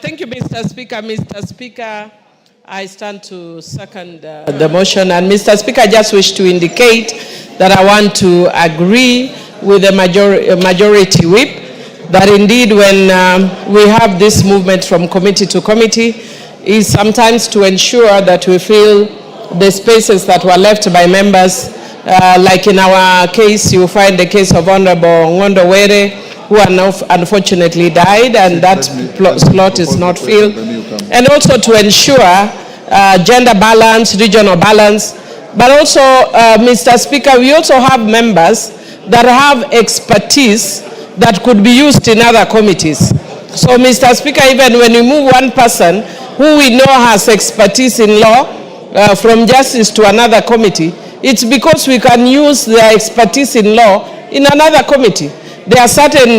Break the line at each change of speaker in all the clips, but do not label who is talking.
Thank you, Mr. Speaker. Mr. Speaker, I stand to second the motion. And Mr. Speaker, I just wish to indicate that I want to agree with the majority whip that indeed when we have this movement from committee to committee is sometimes to ensure that we fill the spaces that were left by members. Like in our case, you find the case of Honorable Ngondo Were, who unfortunately died, and that slot is not filled. And also to ensure gender balance, regional balance. But also, Mr. Speaker, we also have members that have expertise that could be used in other committees. So, Mr. Speaker, even when you move one person who we know has expertise in law from justice to another committee, it's because we can use their expertise in law in another committee. There are certain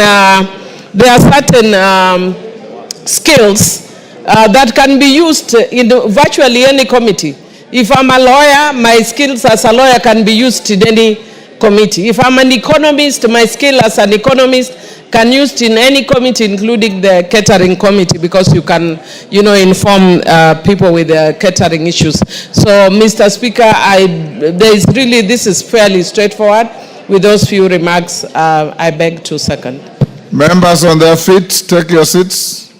skills that can be used in virtually any committee. If I'm a lawyer, my skills as a lawyer can be used in any committee. If I'm an economist, my skill as an economist can be used in any committee, including the catering committee, because you can, inform people with catering issues. So, Mr. Speaker, this is fairly straightforward. With those few remarks, I beg to second.
Members on their feet, take your seats.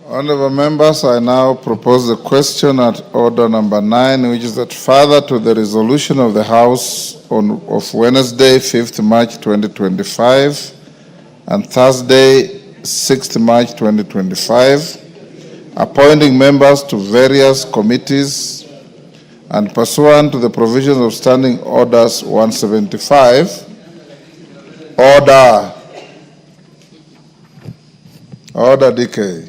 Honorable members, I now propose the question at order number 9, which is that further to the resolution of the House of Wednesday, 5th March 2025, and Thursday, 6th March 2025, appointing members to various committees and pursuant to the provisions of Standing Orders 175, Order DK.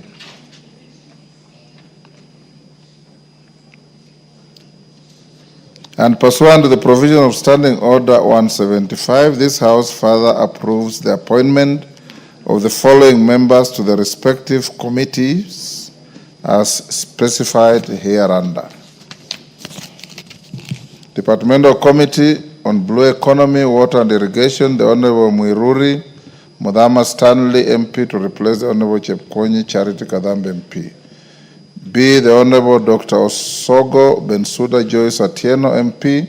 And pursuant to the provision of Standing Order 175, this House further approves the appointment of the following members to the respective committees as specified hereunder. Departmental Committee on Blue Economy, Water and Irrigation, the Honorable Mwiruri Mudhama Stanley MP to replace the Honorable Chepkonyi Charity Kadhambe MP. B, the Honorable Dr. Osogo Bensuda Joyce Atieno MP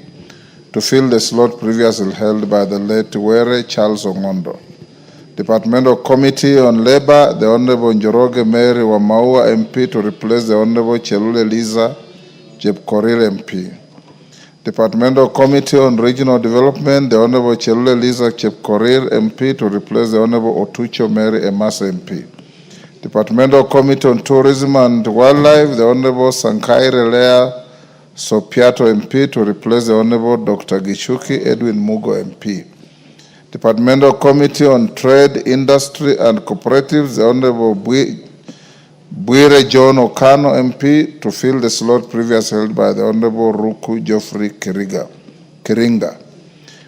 to fill the slot previously held by the late Were Charles Ongondo. Departmental Committee on Labor, the Honorable Njoroge Mary Wamaua MP to replace the Honorable Chelule Liza Jepkorir MP. Departmental Committee on Regional Development, the Honorable Chelule Liza Jepkorir MP to replace the Honorable Otucho Mary Emasa MP. Departmental Committee on Tourism and Wildlife, the Honorable Sankaire Lea Sopiato MP to replace the Honorable Dr. Gishuki Edwin Mugo MP. Departmental Committee on Trade, Industry and Cooperatives, the Honorable Bwire John Okano MP to fill the slot previously held by the Honorable Ruku Geoffrey Kiringa.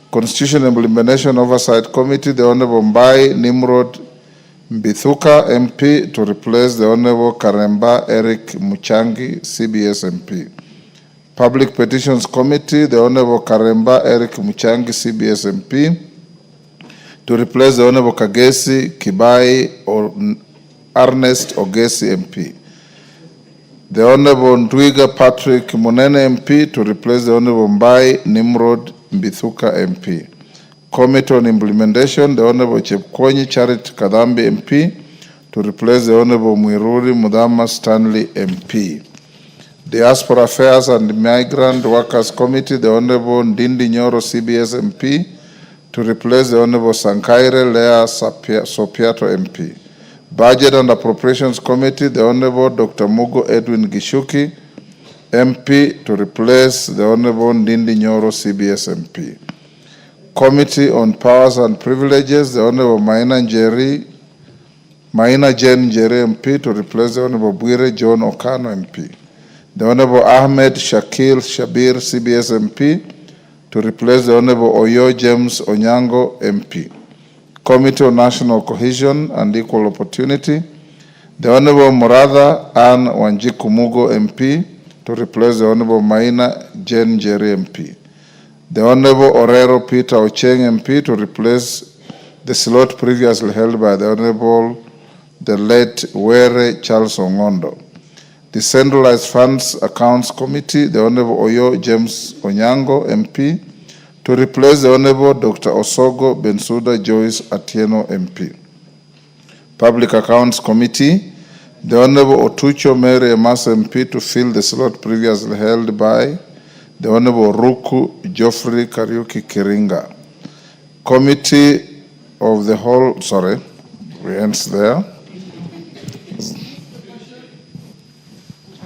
Constitution Implementation Oversight Committee, the Honorable Mbai Nimrod Mbithuka MP to replace the Honorable Karemba Eric Muchangi CBS MP. Public Petitions Committee, the Honorable Karemba Eric Muchangi CBS MP to replace the Honorable Kagesi Kibai or Ernest Ogesi MP. The Honorable Ndwiga Patrick Munene MP to replace the Honorable Mbai Nimrod Mbithuka MP. Committee on Implementation, the Honorable Chepkonyi Charity Kadhambe MP to replace the Honorable Mwiruri Mudhama Stanley MP. Diaspora Affairs and Migrant Workers Committee, the Honorable Ndindi Nyoro CBS MP to replace the Honorable Sankaire Lea Sopiato MP. Budget and Appropriations Committee, the Honorable Dr. Mugo Edwin Gishuki MP to replace the Honorable Ndindi Nyoro CBS MP. Committee on Powers and Privileges, the Honorable Maina Jen Njeri MP to replace the Honorable Bwire John Okano MP. The Honorable Ahmed Shakil Shabir CBS MP to replace the Honorable Oyo James Onyango MP. Committee on National Cohesion and Equal Opportunity, the Honorable Muratha Ann Wanjiku Mugo MP to replace the Honorable Maina Jen Njeri MP. the Honorable Orero Peter Ocheng MP to replace the slot previously held by the Honorable the late Were Charles Ongondo. Decentralized Funds Accounts Committee, the Honorable Oyo James Onyango MP to replace the Honorable Dr. Osogo Bensuda Joyce Atieno MP. Public Accounts Committee, the Honorable Otucho Mary Emasa MP to fill the slot previously held by the Honorable Ruku Geoffrey Kariuki Kiringa. Committee of the whole, sorry, we end there.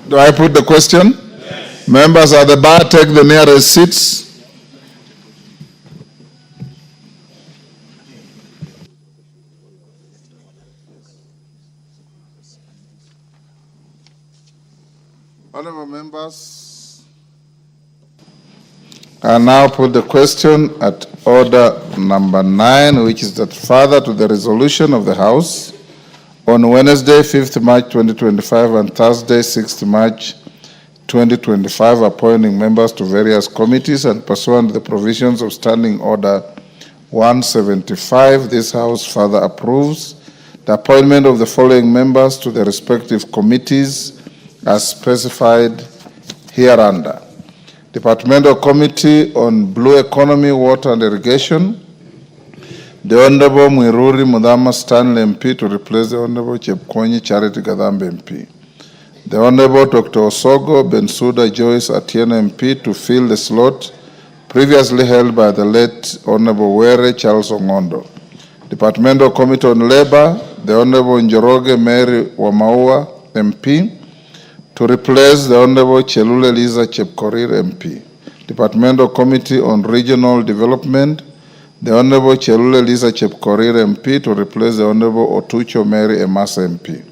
Do I put the question? Yes. Members at the bar, take the nearest seats. Honorable members, I now put the question at order number 9, which is that further to the resolution of the House on Wednesday, 5th March 2025 and Thursday, 6th March 2025, appointing members to various committees and pursuant to the provisions of Standing Order 175, this House further approves the appointment of the following members to the respective committees as specified hereunder. Departmental Committee on Blue Economy, Water and Irrigation, the Honorable Mwiruri Mudhama Stanley MP to replace the Honorable Chepkonyi Charity Gadhambe MP. The Honorable Dr. Osogo Bensuda Joyce Atieno MP to fill the slot previously held by the late Honorable Were Charles Ongondo. Departmental Committee on Labor, the Honorable Njoroge Mary Wamaua MP to replace the Honorable Chelule Liza Chepkorir MP. Departmental Committee on Regional Development, the Honorable Chelule Liza Chepkorir MP to replace the Honorable Otucho Mary Emasa MP.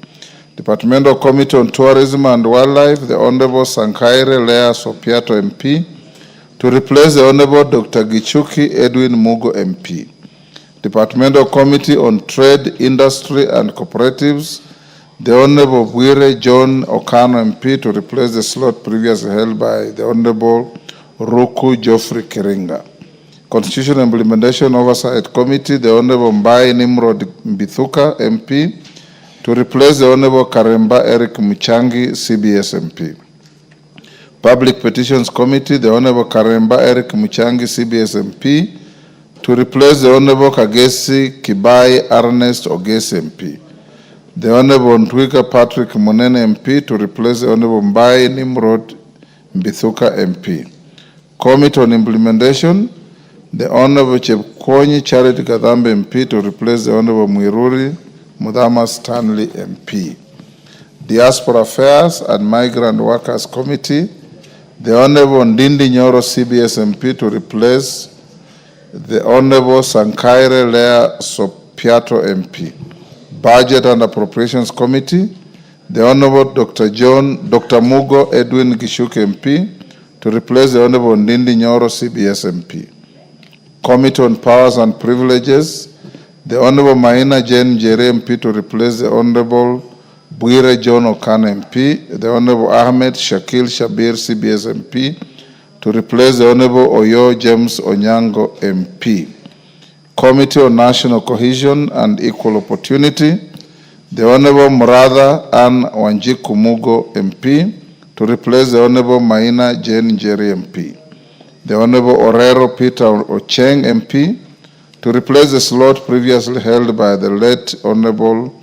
Departmental Committee on Tourism and Wildlife, the Honorable Sankaire Lea Sopiato MP to replace the Honorable Dr. Gichuki Edwin Mugo MP. Departmental Committee on Trade, Industry and Cooperatives, the Honorable Bwire John Okano MP to replace the slot previously held by the Honorable Ruku Geoffrey Kiringa. Constitution Implementation Oversight Committee, the Honorable Mbai Nimrod Mbithuka MP to replace the Honorable Karemba Eric Muchangi CBS MP. Public Petitions Committee, the Honorable Karemba Eric Muchangi CBS MP to replace the Honorable Kagesi Kibai Ernest Ogesi MP. The Honorable Ntwika Patrick Munene MP to replace the Honorable Mbai Nimrod Mbithuka MP. Committee on Implementation, the Honorable Chepkonyi Charity Gadhambe MP to replace the Honorable Mwiruri Mudhama Stanley MP. Diaspora Affairs and Migrant Workers Committee, the Honorable Ndindi Nyoro CBS MP to replace the Honorable Sankaire Lea Sopiato MP. Budget and Appropriations Committee, the Honorable Dr. Mugo Edwin Gishuke MP to replace the Honorable Ndindi Nyoro CBS MP. Committee on Powers and Privileges, the Honorable Maina Jane Jere MP to replace the Honorable Bwire John Okano MP, the Honorable Ahmed Shakil Shabir CBS MP to replace the Honorable Oyo James Onyango MP. Committee on National Cohesion and Equal Opportunity, the Honorable Murada Ann Wanjiku Mugo MP to replace the Honorable Maina Jane Njeri MP. The Honorable Orero Peter Ocheng MP to replace the slot previously held by the late Honorable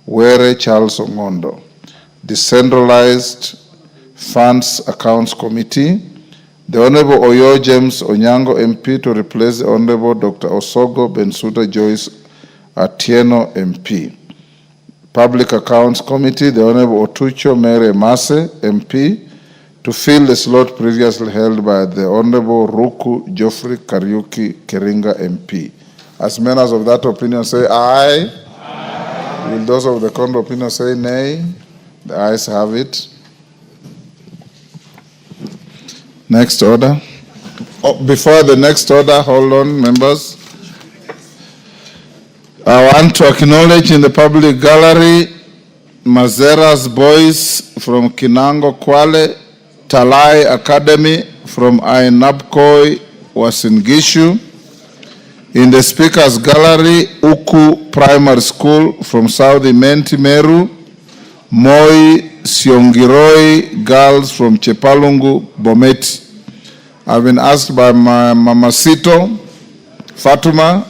Were Charles Ongondo. Decentralized Funds Accounts Committee, the Honorable Oyo James Onyango MP to replace the Honorable Dr. Osogo Bensuda Joyce Atieno MP. Public Accounts Committee, the Honorable Otucho Mere Mase MP to fill the slot previously held by the Honorable Ruku Geoffrey Kariuki Kiringa MP. As members of that opinion say aye. Aye. Will those of the contrary opinion say nay? The ayes have it. Next order. Oh, before the next order, hold on, members. I want to acknowledge in the public gallery Mazera's boys from Kinango Kwale, Talai Academy from Ainabkoi Uasin Gishu. In the Speaker's Gallery, Uku Primary School from South Imenti Meru. Moi Siongiroi girls from Chepalungu, Bomet. I've been asked by my Mama Sito, Fatuma.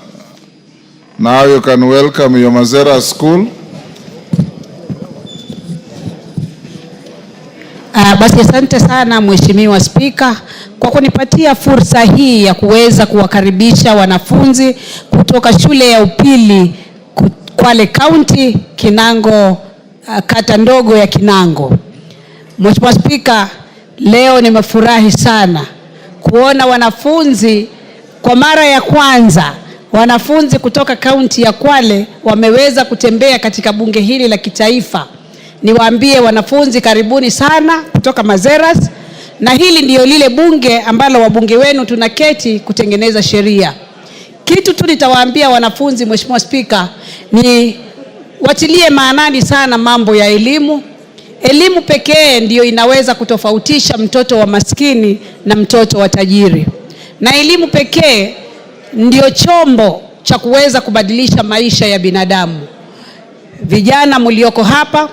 Now you can welcome your Mazera school.
Basi asante sana Mheshimiwa Spika kwa kunipatia fursa hii ya kuweza kuwakaribisha wanafunzi kutoka shule ya upili Kwale County, Kinango, kata ndogo ya Kinango. Mheshimiwa Spika, leo nimefurahi sana kuona wanafunzi kwa mara ya kwanza, wanafunzi kutoka kaunti ya Kwale wameweza kutembea katika bunge hili la kitaifa. Niwaambie wanafunzi karibuni sana kutoka Mazeras, na hili ndio lile bunge ambalo wabunge wenu tunaketi kutengeneza sheria. Kitu tu nitawaambia wanafunzi, Mheshimiwa Spika, ni watilie maanani sana mambo ya elimu. Elimu pekee ndio inaweza kutofautisha mtoto wa maskini na mtoto wa tajiri. Na elimu pekee ndio chombo cha kuweza kubadilisha maisha ya binadamu. Vijana mlioko hapa,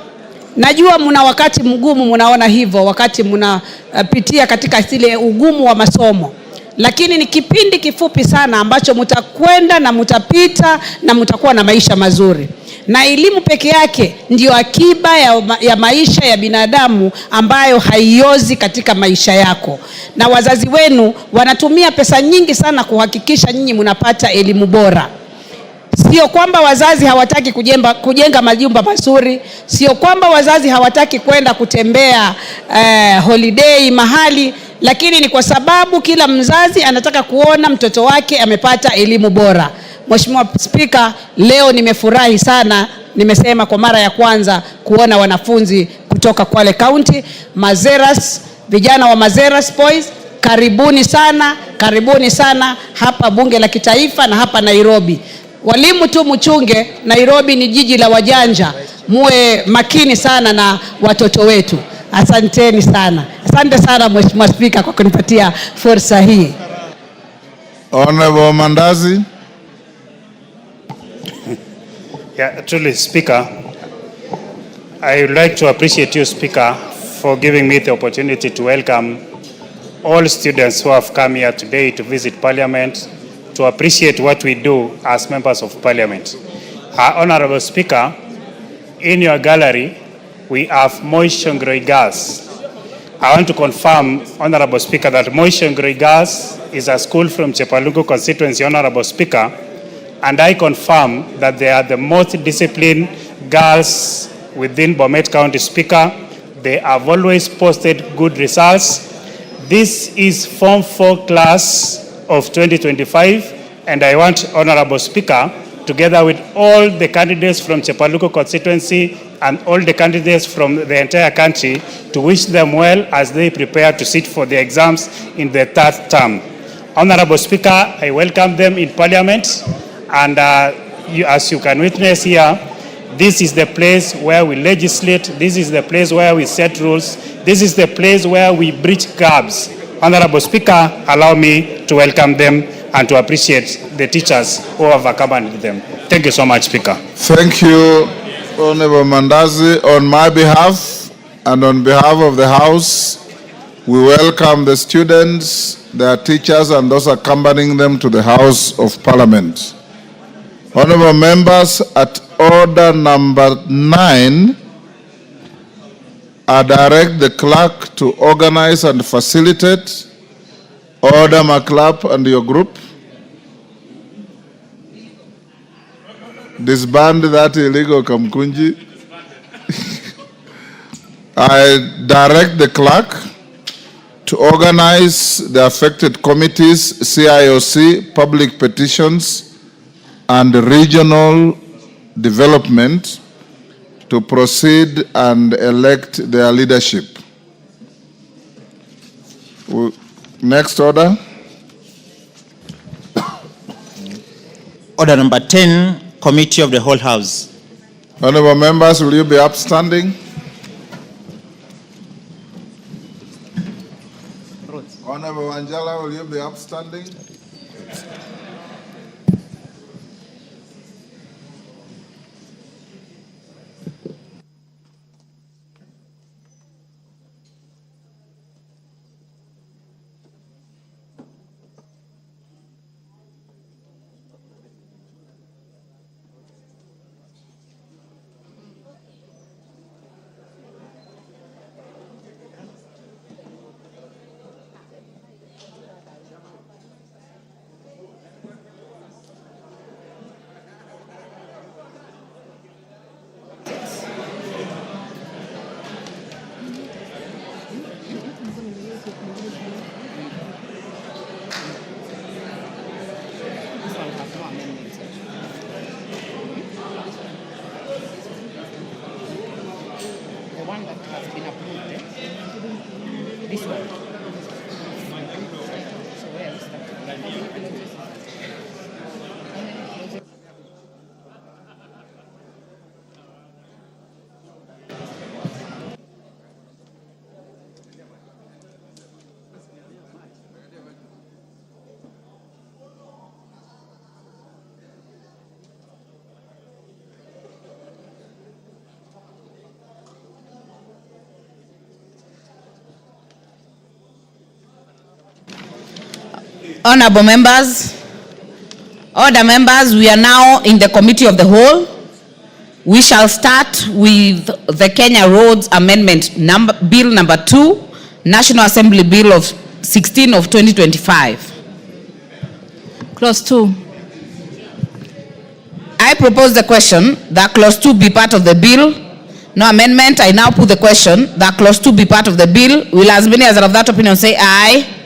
najua mna wakati mgumu, mnaona hivyo wakati mnapitia katika zile ugumu wa masomo. Lakini ni kipindi kifupi sana ambacho mtakwenda na mtapita na mtakuwa na maisha mazuri. Na elimu peke yake ndio akiba ya maisha ya binadamu ambayo haiozi katika maisha yako. Na wazazi wenu wanatumia pesa nyingi sana kuhakikisha nyinyi mnapata elimu bora. Sio kwamba wazazi hawataki kujenga majumba mazuri, sio kwamba wazazi hawataki kwenda kutembea holiday mahali, lakini ni kwa sababu kila mzazi anataka kuona mtoto wake amepata elimu bora. Mheshimiwa Spika, leo nimefurahi sana, nimesema kwa mara ya kwanza kuona wanafunzi kutoka Kwale County, Mazeras, vijana wa Mazeras Boys, karibuni sana hapa bunge la kitaifa na hapa Nairobi. Walimu tu mchunge, Nairobi ni jiji la wajanja, muwe makini sana na watoto wetu. Asanteni sana. Asante sana Mheshimiwa Spika kwa kunipatia fursa hii.
Honorable Mandazi.
Yeah, truly, Speaker, I would like to appreciate you, Speaker, for giving me the opportunity to welcome all students who have come here today to visit Parliament, to appreciate what we do as members of Parliament. Honorable Speaker, in your gallery, we have Moi Siongiroi girls. I want to confirm, Honorable Speaker, that Moi Siongiroi girls is a school from Chepalungu constituency, Honorable Speaker, and I confirm that they are the most disciplined girls within Bomet County, Speaker. They have always posted good results. This is Form 4 class of 2025, and I want, Honorable Speaker, together with all the candidates from Chepalungu constituency and all the candidates from the entire country, to wish them well as they prepare to sit for the exams in the third term. Honorable Speaker, I welcome them in Parliament, and as you can witness here, this is the place where we legislate, this is the place where we set rules, this is the place where we bridge gaps. Honorable Speaker, allow me to welcome them and to appreciate the teachers who have accompanied them. Thank you so much, Speaker.
Thank you, Honorable Mandazi. On my behalf and on behalf of the House, we welcome the students, their teachers, and those accompanying them to the House of Parliament. Honorable members, at order number 9, I direct the clerk to organize and facilitate. Order McClap and your group. Disband that illegal Kamkunji. I direct the clerk to organize the affected committees, CIOC, public petitions, and regional development to proceed and elect their leadership. Next order.
Order number 10, Committee of the Whole House.
Honorable members, will you be upstanding? Honorable Wanjala, will you be upstanding?
The one that has been approved, this one. So where is that?
Honorable members, order members, we are now in the committee of the whole. We shall start with the Kenya Roads Amendment Bill number 2, National Assembly Bill of 16 of 2025.
Clause 2.
I propose the question that clause 2 be part of the bill. No amendment. I now put the question that clause 2 be part of the bill. Will as many as are of that opinion say aye?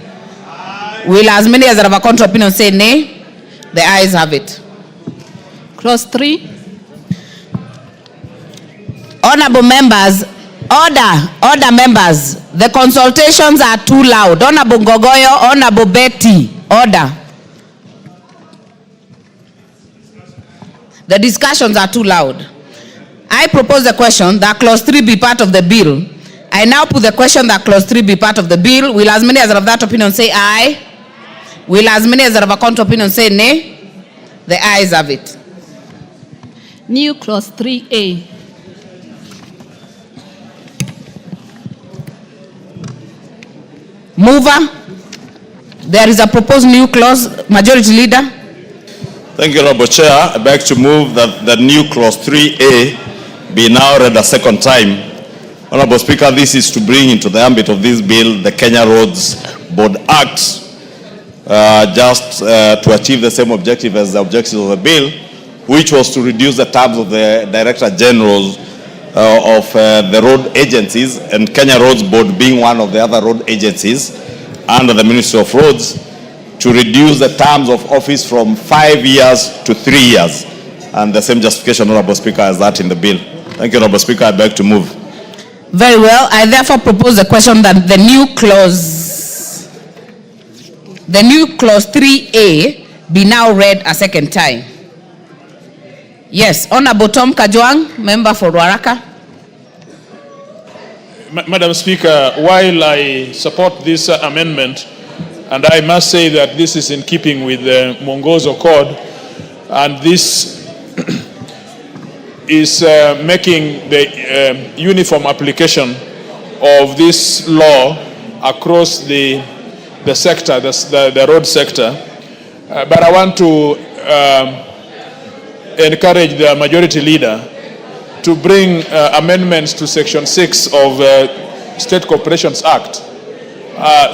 Will as many as are of a contrary opinion say nay? The ayes have it.
Clause 3.
Honorable members, order members. The consultations are too loud. Honorable Ngogoyo, Honorable Betty, order. The discussions are too loud. I propose the question that clause 3 be part of the bill. I now put the question that clause 3 be part of the bill. Will as many as are of that opinion say aye? Will as many as are of a contrary opinion say nay? The ayes have it.
New clause 3A.
Mover, there is a proposed new clause. Majority Leader.
Thank you, Honorable Chair. I beg to move that the new clause 3A be now read a second time. Honorable Speaker, this is to bring into the ambit of this bill the Kenya Roads Board Act, to achieve the same objective as the objectives of the bill, which was to reduce the terms of the Director Generals of the road agencies, and Kenya Roads Board being one of the other road agencies under the Ministry of Roads, to reduce the terms of office from 5 years to 3 years. And the same justification, Honorable Speaker, as that in the bill. Thank you, Honorable Speaker. I beg to move.
Very well. I therefore propose the question that the new clause 3A be now read a second time. Yes, Honorable Tom Kajwang, member for Ruaraka.
Madam Speaker, while I support this amendment, and I must say that this is in keeping with the Mwongozo Code, and this is making the uniform application of this law across the sector, the road sector. But I want to encourage the Majority Leader to bring amendments to Section 6 of State Corporations Act,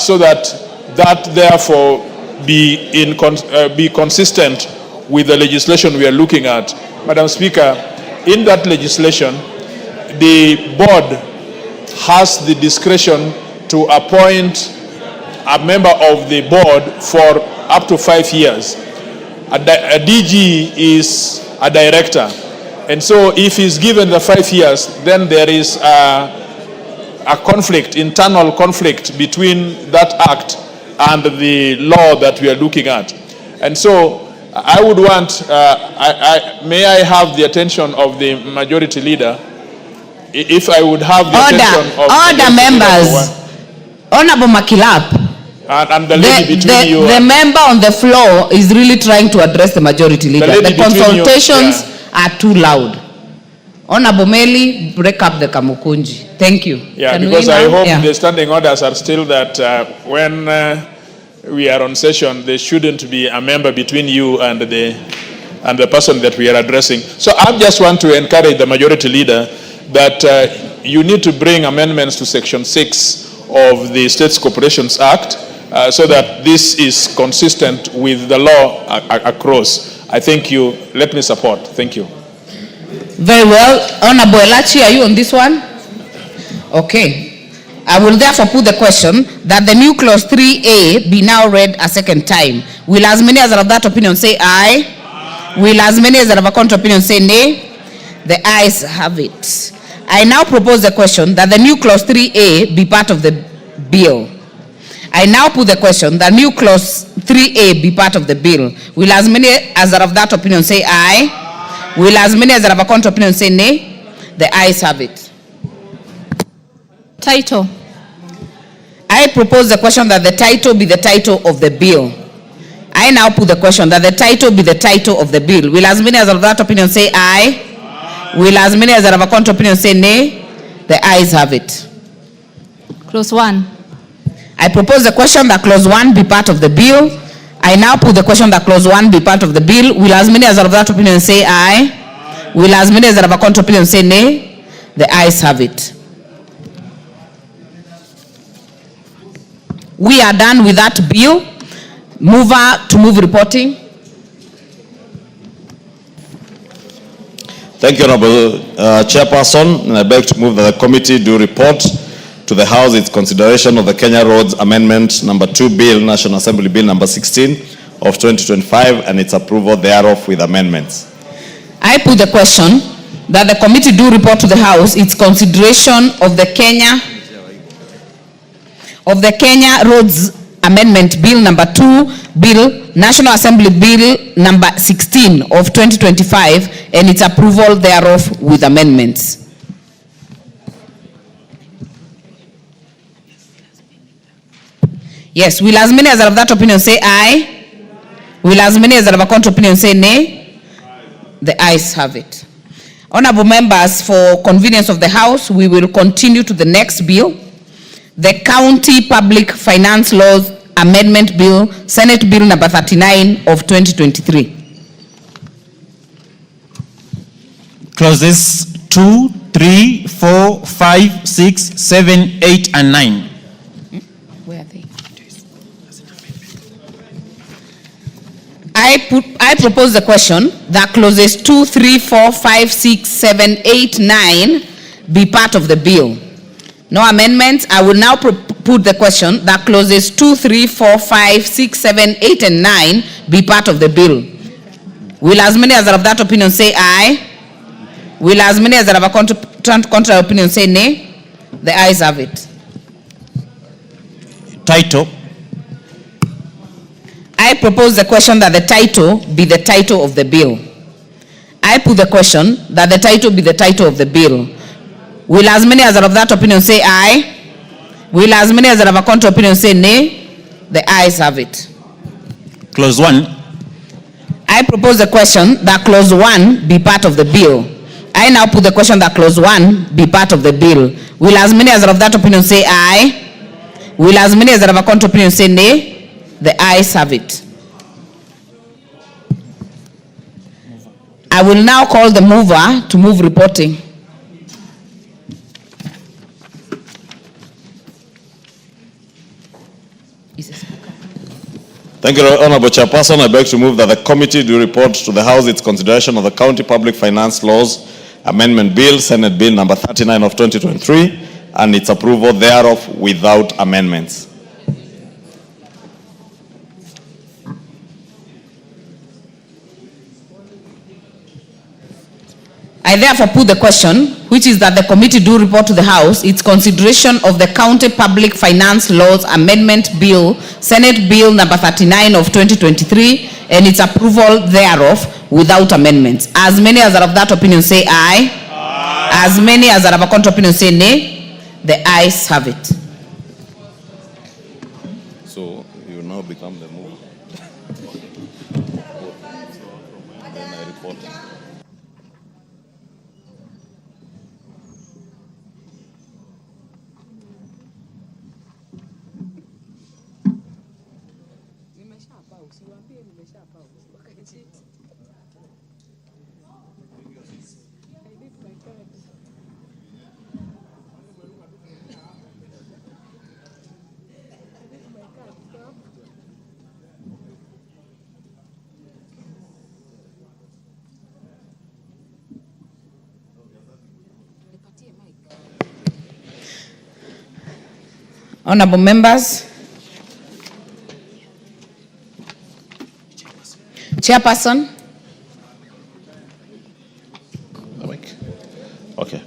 so that therefore be consistent with the legislation we are looking at. Madam Speaker, in that legislation, the board has the discretion to appoint a member of the board for up to 5 years. A DG is a director. And so if he's given the 5 years, then there is a conflict, internal conflict between that act and the law that we are looking at. And so I would want, may I have the attention of the Majority Leader? If I would have the attention of
order members. Honorable Makilap.
And the lady between you.
The member on the floor is really trying to address the majority leader. The consultations are too loud. Honorable Meli, break up the Kamukunji. Thank you.
Yeah, because I hope the standing orders are still that when we are on session, there shouldn't be a member between you and the person that we are addressing. So I just want to encourage the majority leader that you need to bring amendments to Section 6 of the States Corporations Act so that this is consistent with the law across. I think you let me support. Thank you.
Very well. Honorable Elachi, are you on this one? Okay. I will therefore put the question that the new clause 3A be now read a second time. Will as many as are of that opinion say aye? Will as many as are of a contrary opinion say nay? The ayes have it. I now propose the question that the new clause 3A be part of the bill. I now put the question that new clause 3A be part of the bill. Will as many as are of that opinion say aye? Will as many as are of a contrary opinion say nay? The ayes have it.
Title.
I propose the question that the title be the title of the bill. I now put the question that the title be the title of the bill. Will as many as are of that opinion say aye? Will as many as are of a contrary opinion say nay? The ayes have it.
Clause 1.
I propose the question that clause 1 be part of the bill. I now put the question that clause 1 be part of the bill. Will as many as are of that opinion say aye? Will as many as are of a contrary opinion say nay? The ayes have it. We are done with that bill. Mover to move reporting.
Thank you, Honorable Chairperson. And I beg to move that the committee do report to the House its consideration of the Kenya Roads Amendment Number 2 Bill, National Assembly Bill Number 16 of 2025, and its approval thereof with amendments.
I put the question that the committee do report to the House its consideration of the Kenya Roads Amendment Bill Number 2 Bill, National Assembly Bill Number 16 of 2025, and its approval thereof with amendments. Yes, will as many as are of that opinion say aye? Will as many as are of a contrary opinion say nay? The ayes have it. Honorable members, for convenience of the House, we will continue to the next bill, the County Public Finance Laws Amendment Bill, Senate Bill Number 39 of 2023.
Clauses 2, 3, 4, 5, 6, 7, 8, and 9.
Where are they? I propose the question that clauses 2, 3, 4, 5, 6, 7, 8, 9 be part of the bill. No amendments. I will now put the question that clauses 2, 3, 4, 5, 6, 7, 8, and 9 be part of the bill. Will as many as are of that opinion say aye? Will as many as are of a contrary opinion say nay? The ayes have it.
Title.
I propose the question that the title be the title of the bill. I put the question that the title be the title of the bill. Will as many as are of that opinion say aye? Will as many as are of a contrary opinion say nay? The ayes have it.
Clause 1.
I propose the question that clause 1 be part of the bill. I now put the question that clause 1 be part of the bill. Will as many as are of that opinion say aye? Will as many as are of a contrary opinion say nay? The ayes have it. I will now call the mover to move reporting.
Thank you, Honorable Chairperson. I beg to move that the committee do report to the House its consideration of the County Public Finance Laws Amendment Bill, Senate Bill Number 39 of 2023, and its approval thereof without amendments.
I therefore put the question, which is that the committee do report to the House its consideration of the County Public Finance Laws Amendment Bill, Senate Bill Number 39 of 2023, and its approval thereof without amendments. As many as are of that opinion say aye. Aye. As many as are of a contrary opinion say nay. The ayes have it.
So confirm the move. Then I report.
Honorable members, Chairperson.
Okay.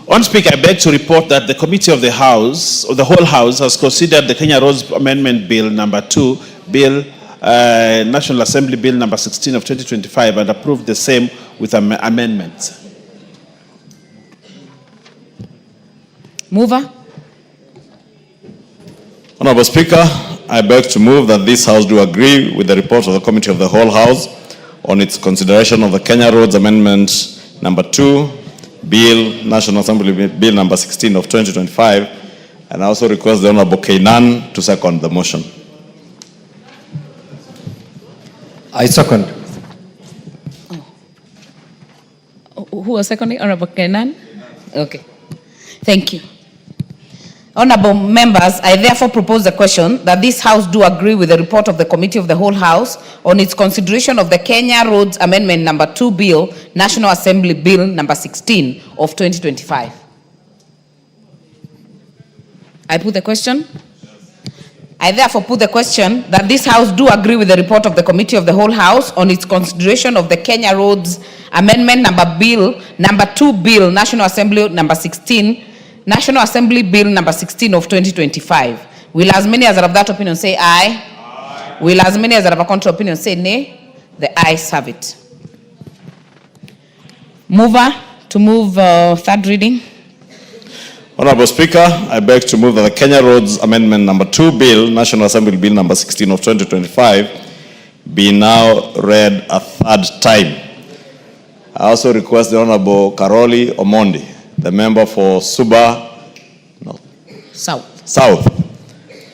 On Speaker, I beg to report that the Committee of the House, or the whole House, has considered the Kenya Roads Amendment Bill number 2, National Assembly Bill number 16 of 2025, and approved the same with amendments.
Mover.
Honorable Speaker, I beg to move that this House do agree with the report of the Committee of the whole House on its consideration of the Kenya Roads Amendment number 2, National Assembly Bill number 16 of 2025, and I also request the Honorable Kainan to second the motion.
I second.
Who was seconding? Honorable Kenan? Okay. Thank you. Honorable members, I therefore propose the question that this House do agree with the report of the Committee of the whole House on its consideration of the Kenya Roads Amendment number 2 Bill, National Assembly Bill number 16 of 2025. I put the question. I therefore put the question that this House do agree with the report of the Committee of the whole House on its consideration of the Kenya Roads Amendment number 2 Bill, National Assembly number 16, National Assembly Bill number 16 of 2025. Will as many as are of that opinion say aye? Aye. Will as many as are of a contrary opinion say nay? The ayes have it. Mover to move third reading.
Honorable Speaker, I beg to move that the Kenya Roads Amendment number 2 Bill, National Assembly Bill number 16 of 2025, be now read a third time. I also request the Honorable Karoli Omondi, the member for Suba South,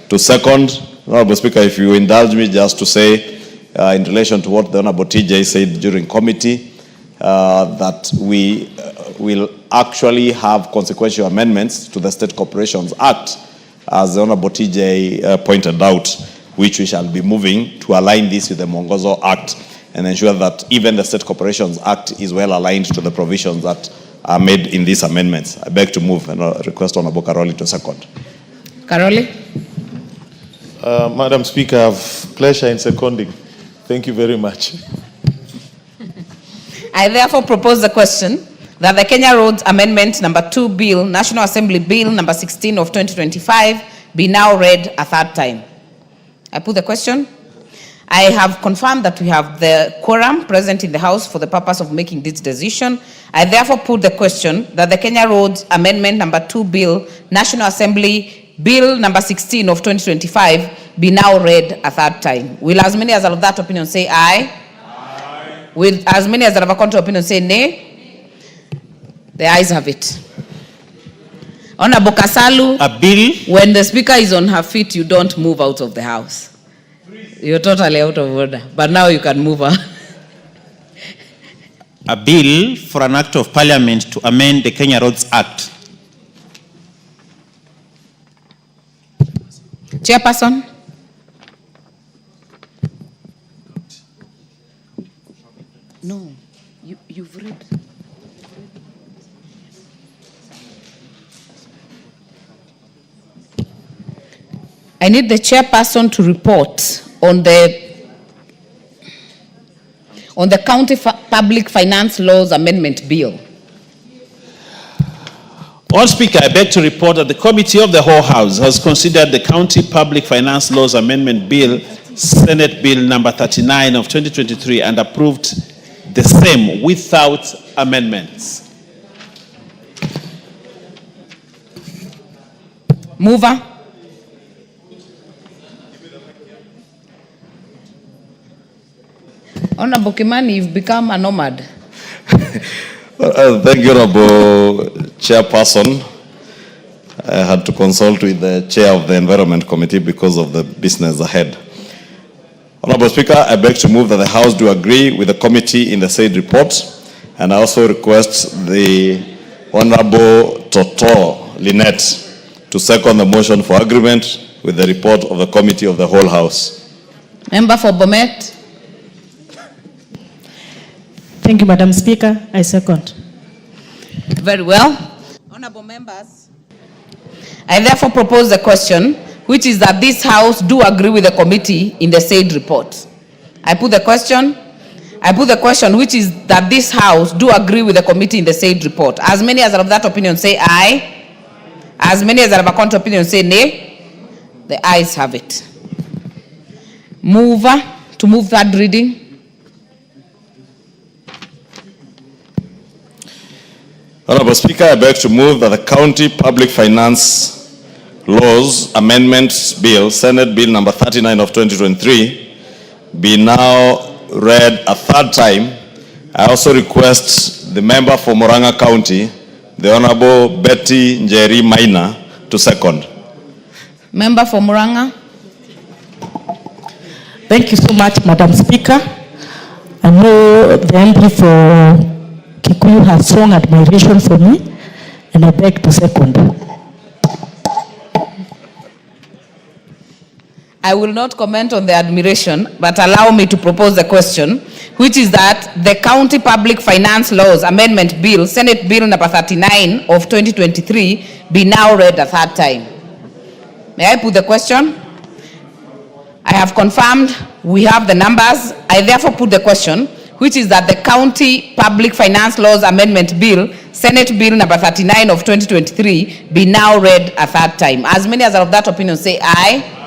to second. Honorable Speaker, if you indulge me just to say, in relation to what the Honorable TJ said during committee, that we will actually have consequential amendments to the State Corporations Act, as the Honorable TJ pointed out, which we shall be moving to align this with the Mongozo Act and ensure that even the State Corporations Act is well aligned to the provisions that are made in these amendments. I beg to move and request Honorable Karoli to second.
Karoli.
Madam Speaker, I have pleasure in seconding. Thank you very much.
I therefore propose the question that the Kenya Roads Amendment number 2 Bill, National Assembly Bill number 16 of 2025 be now read a third time. I put the question. I have confirmed that we have the quorum present in the House for the purpose of making this decision. I therefore put the question that the Kenya Roads Amendment number 2 Bill, National Assembly Bill number 16 of 2025 be now read a third time. Will as many as are of that opinion say aye? Aye. Will as many as are of a contrary opinion say nay? The ayes have it. Honorable Kasalu,
A bill.
when the Speaker is on her feet, you don't move out of the House. You're totally out of order. But now you can move on.
A bill for an act of parliament to amend the Kenya Roads Act.
Chairperson. No, you've read. I need the chairperson to report on the County Public Finance Laws Amendment Bill.
On Speaker, I beg to report that the Committee of the whole House has considered the County Public Finance Laws Amendment Bill, Senate Bill number 39 of 2023, and approved the same without amendments.
Mover. Honorable Kimani, you've become a nomad.
Thank you, Honorable Chairperson. I had to consult with the Chair of the Environment Committee because of the business ahead. Honorable Speaker, I beg to move that the House do agree with the committee in the said report, and I also request the Honorable Toto Lynette to second the motion for agreement with the report of the Committee of the Whole House.
Member for Bomet.
Thank you, Madam Speaker. I second.
Very well. Honorable members, I therefore propose the question, which is that this House do agree with the committee in the said report. I put the question, which is that this House do agree with the committee in the said report. As many as are of that opinion say aye. As many as are of a contrary opinion say nay. The ayes have it. Mover to move third reading.
Honorable Speaker, I beg to move that the County Public Finance Laws Amendments Bill, Senate Bill number 39 of 2023, be now read a third time. I also request the member for Murang'a County, the Honorable Betty Njeri Maina, to second.
Member for Murang'a.
Thank you so much, Madam Speaker. I know the MP for Kikuyu has strong admiration for me, and I beg to second.
I will not comment on the admiration, but allow me to propose the question, which is that the County Public Finance Laws Amendment Bill, Senate Bill number 39 of 2023, be now read a third time. May I put the question? I have confirmed we have the numbers. I therefore put the question, which is that the County Public Finance Laws Amendment Bill, Senate Bill number 39 of 2023, be now read a third time. As many as are of that opinion say aye.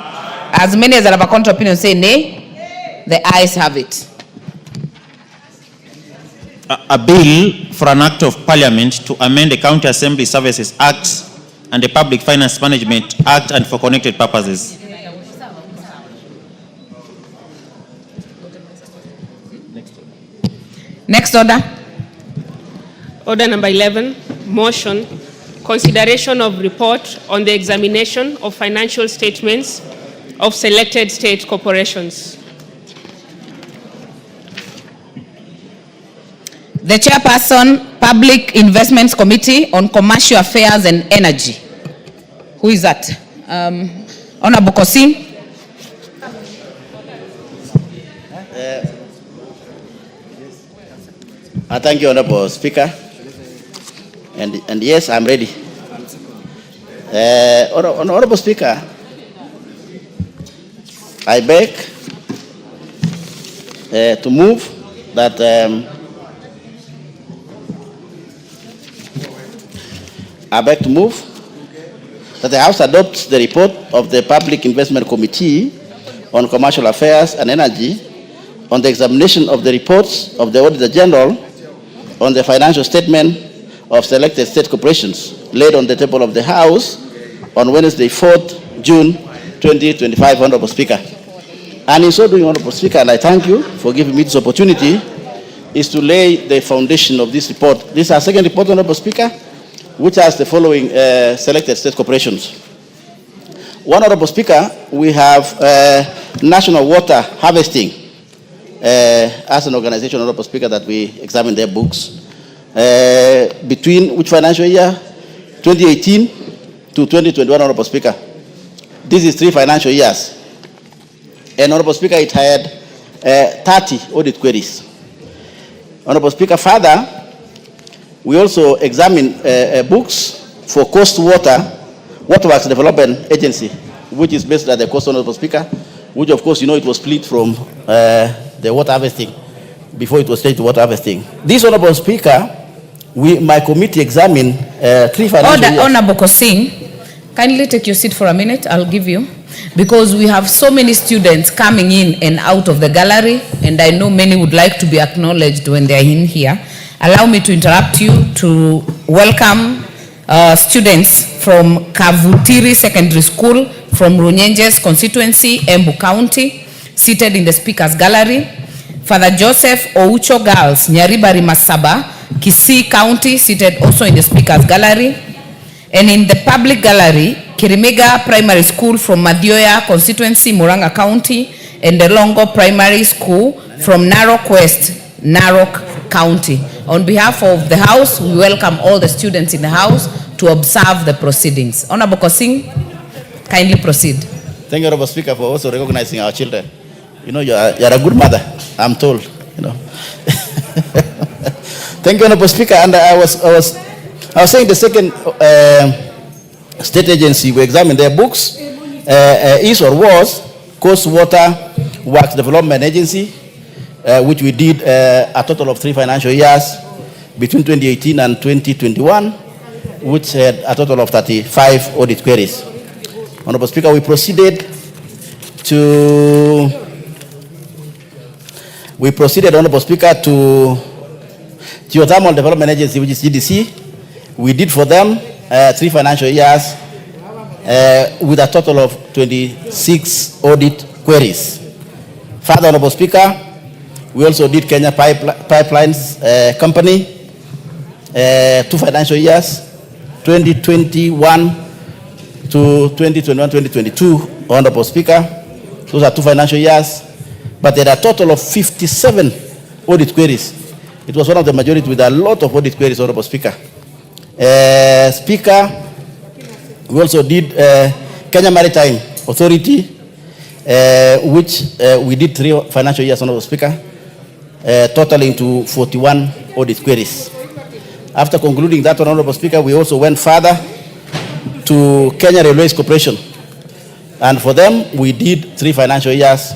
As many as are of a contrary opinion say nay. The ayes have it.
A bill for an act of parliament to amend the County Assembly Services Act and the Public Finance Management Act and for connected purposes.
Next order.
Order number 11, motion, consideration of report on the examination of financial statements of selected state corporations.
The Chairperson, Public Investments Committee on Commercial Affairs and Energy. Who is that? Honorable Kosim.
Thank you, Honorable Speaker. And yes, I'm ready. Honorable Speaker, I beg to move that the House adopts the report of the Public Investment Committee on Commercial Affairs and Energy on the examination of the reports of the Auditor General on the financial statement of selected state corporations laid on the table of the House on Wednesday, 4th June 2025, Honorable Speaker. And in so doing, Honorable Speaker, and I thank you for giving me this opportunity, is to lay the foundation of this report. This is our second report, Honorable Speaker, which has the following selected state corporations. One, Honorable Speaker, we have National Water Harvesting as an organization, Honorable Speaker, that we examined their books. Between which financial year? 2018 to 2021, Honorable Speaker. This is 3 financial years. And Honorable Speaker, it had 30 audit queries. Honorable Speaker, further, we also examined books for Coast Waterworks Development Agency, which is based at the coast, Honorable Speaker, which of course, you know, it was split from the water harvesting before it was changed to water harvesting. This, Honorable Speaker, my committee examined 3 financial years.
Honorable Kosing, kindly take your seat for a minute. I'll give you. Because we have so many students coming in and out of the gallery, and I know many would like to be acknowledged when they are in here. Allow me to interrupt you to welcome students from Kavutiri Secondary School from Runyenje's constituency, Embu County, seated in the Speaker's Gallery. Father Joseph Oucho Girls, Nyaribari Masaba, Kisii County, seated also in the Speaker's Gallery. And in the public gallery, Kirimega Primary School from Madioya constituency, Murang'a County, and the Longo Primary School from Narok West, Narok County. On behalf of the House, we welcome all the students in the House to observe the proceedings. Honorable Kosing, kindly proceed.
Thank you, Honorable Speaker, for also recognizing our children. You know, you're a good mother, I'm told. You know. Thank you, Honorable Speaker. And I was saying the second state agency we examined their books is or was Coast Water Works Development Agency, which we did a total of 3 financial years between 2018 and 2021, which had a total of 35 audit queries. Honorable Speaker, we proceeded, Honorable Speaker, to Geothermal Development Agency, which is GDC. We did for them 3 financial years with a total of 26 audit queries. Further, Honorable Speaker, we also did Kenya Pipelines Company, 2 financial years, 2021 to 2021-2022, Honorable Speaker. Those are 2 financial years, but there are a total of 57 audit queries. It was one of the majority with a lot of audit queries, Honorable Speaker. Speaker, we also did Kenya Maritime Authority, which we did 3 financial years, Honorable Speaker, totaling to 41 audit queries. After concluding that, Honorable Speaker, we also went further to Kenya Railways Corporation, and for them we did 3 financial years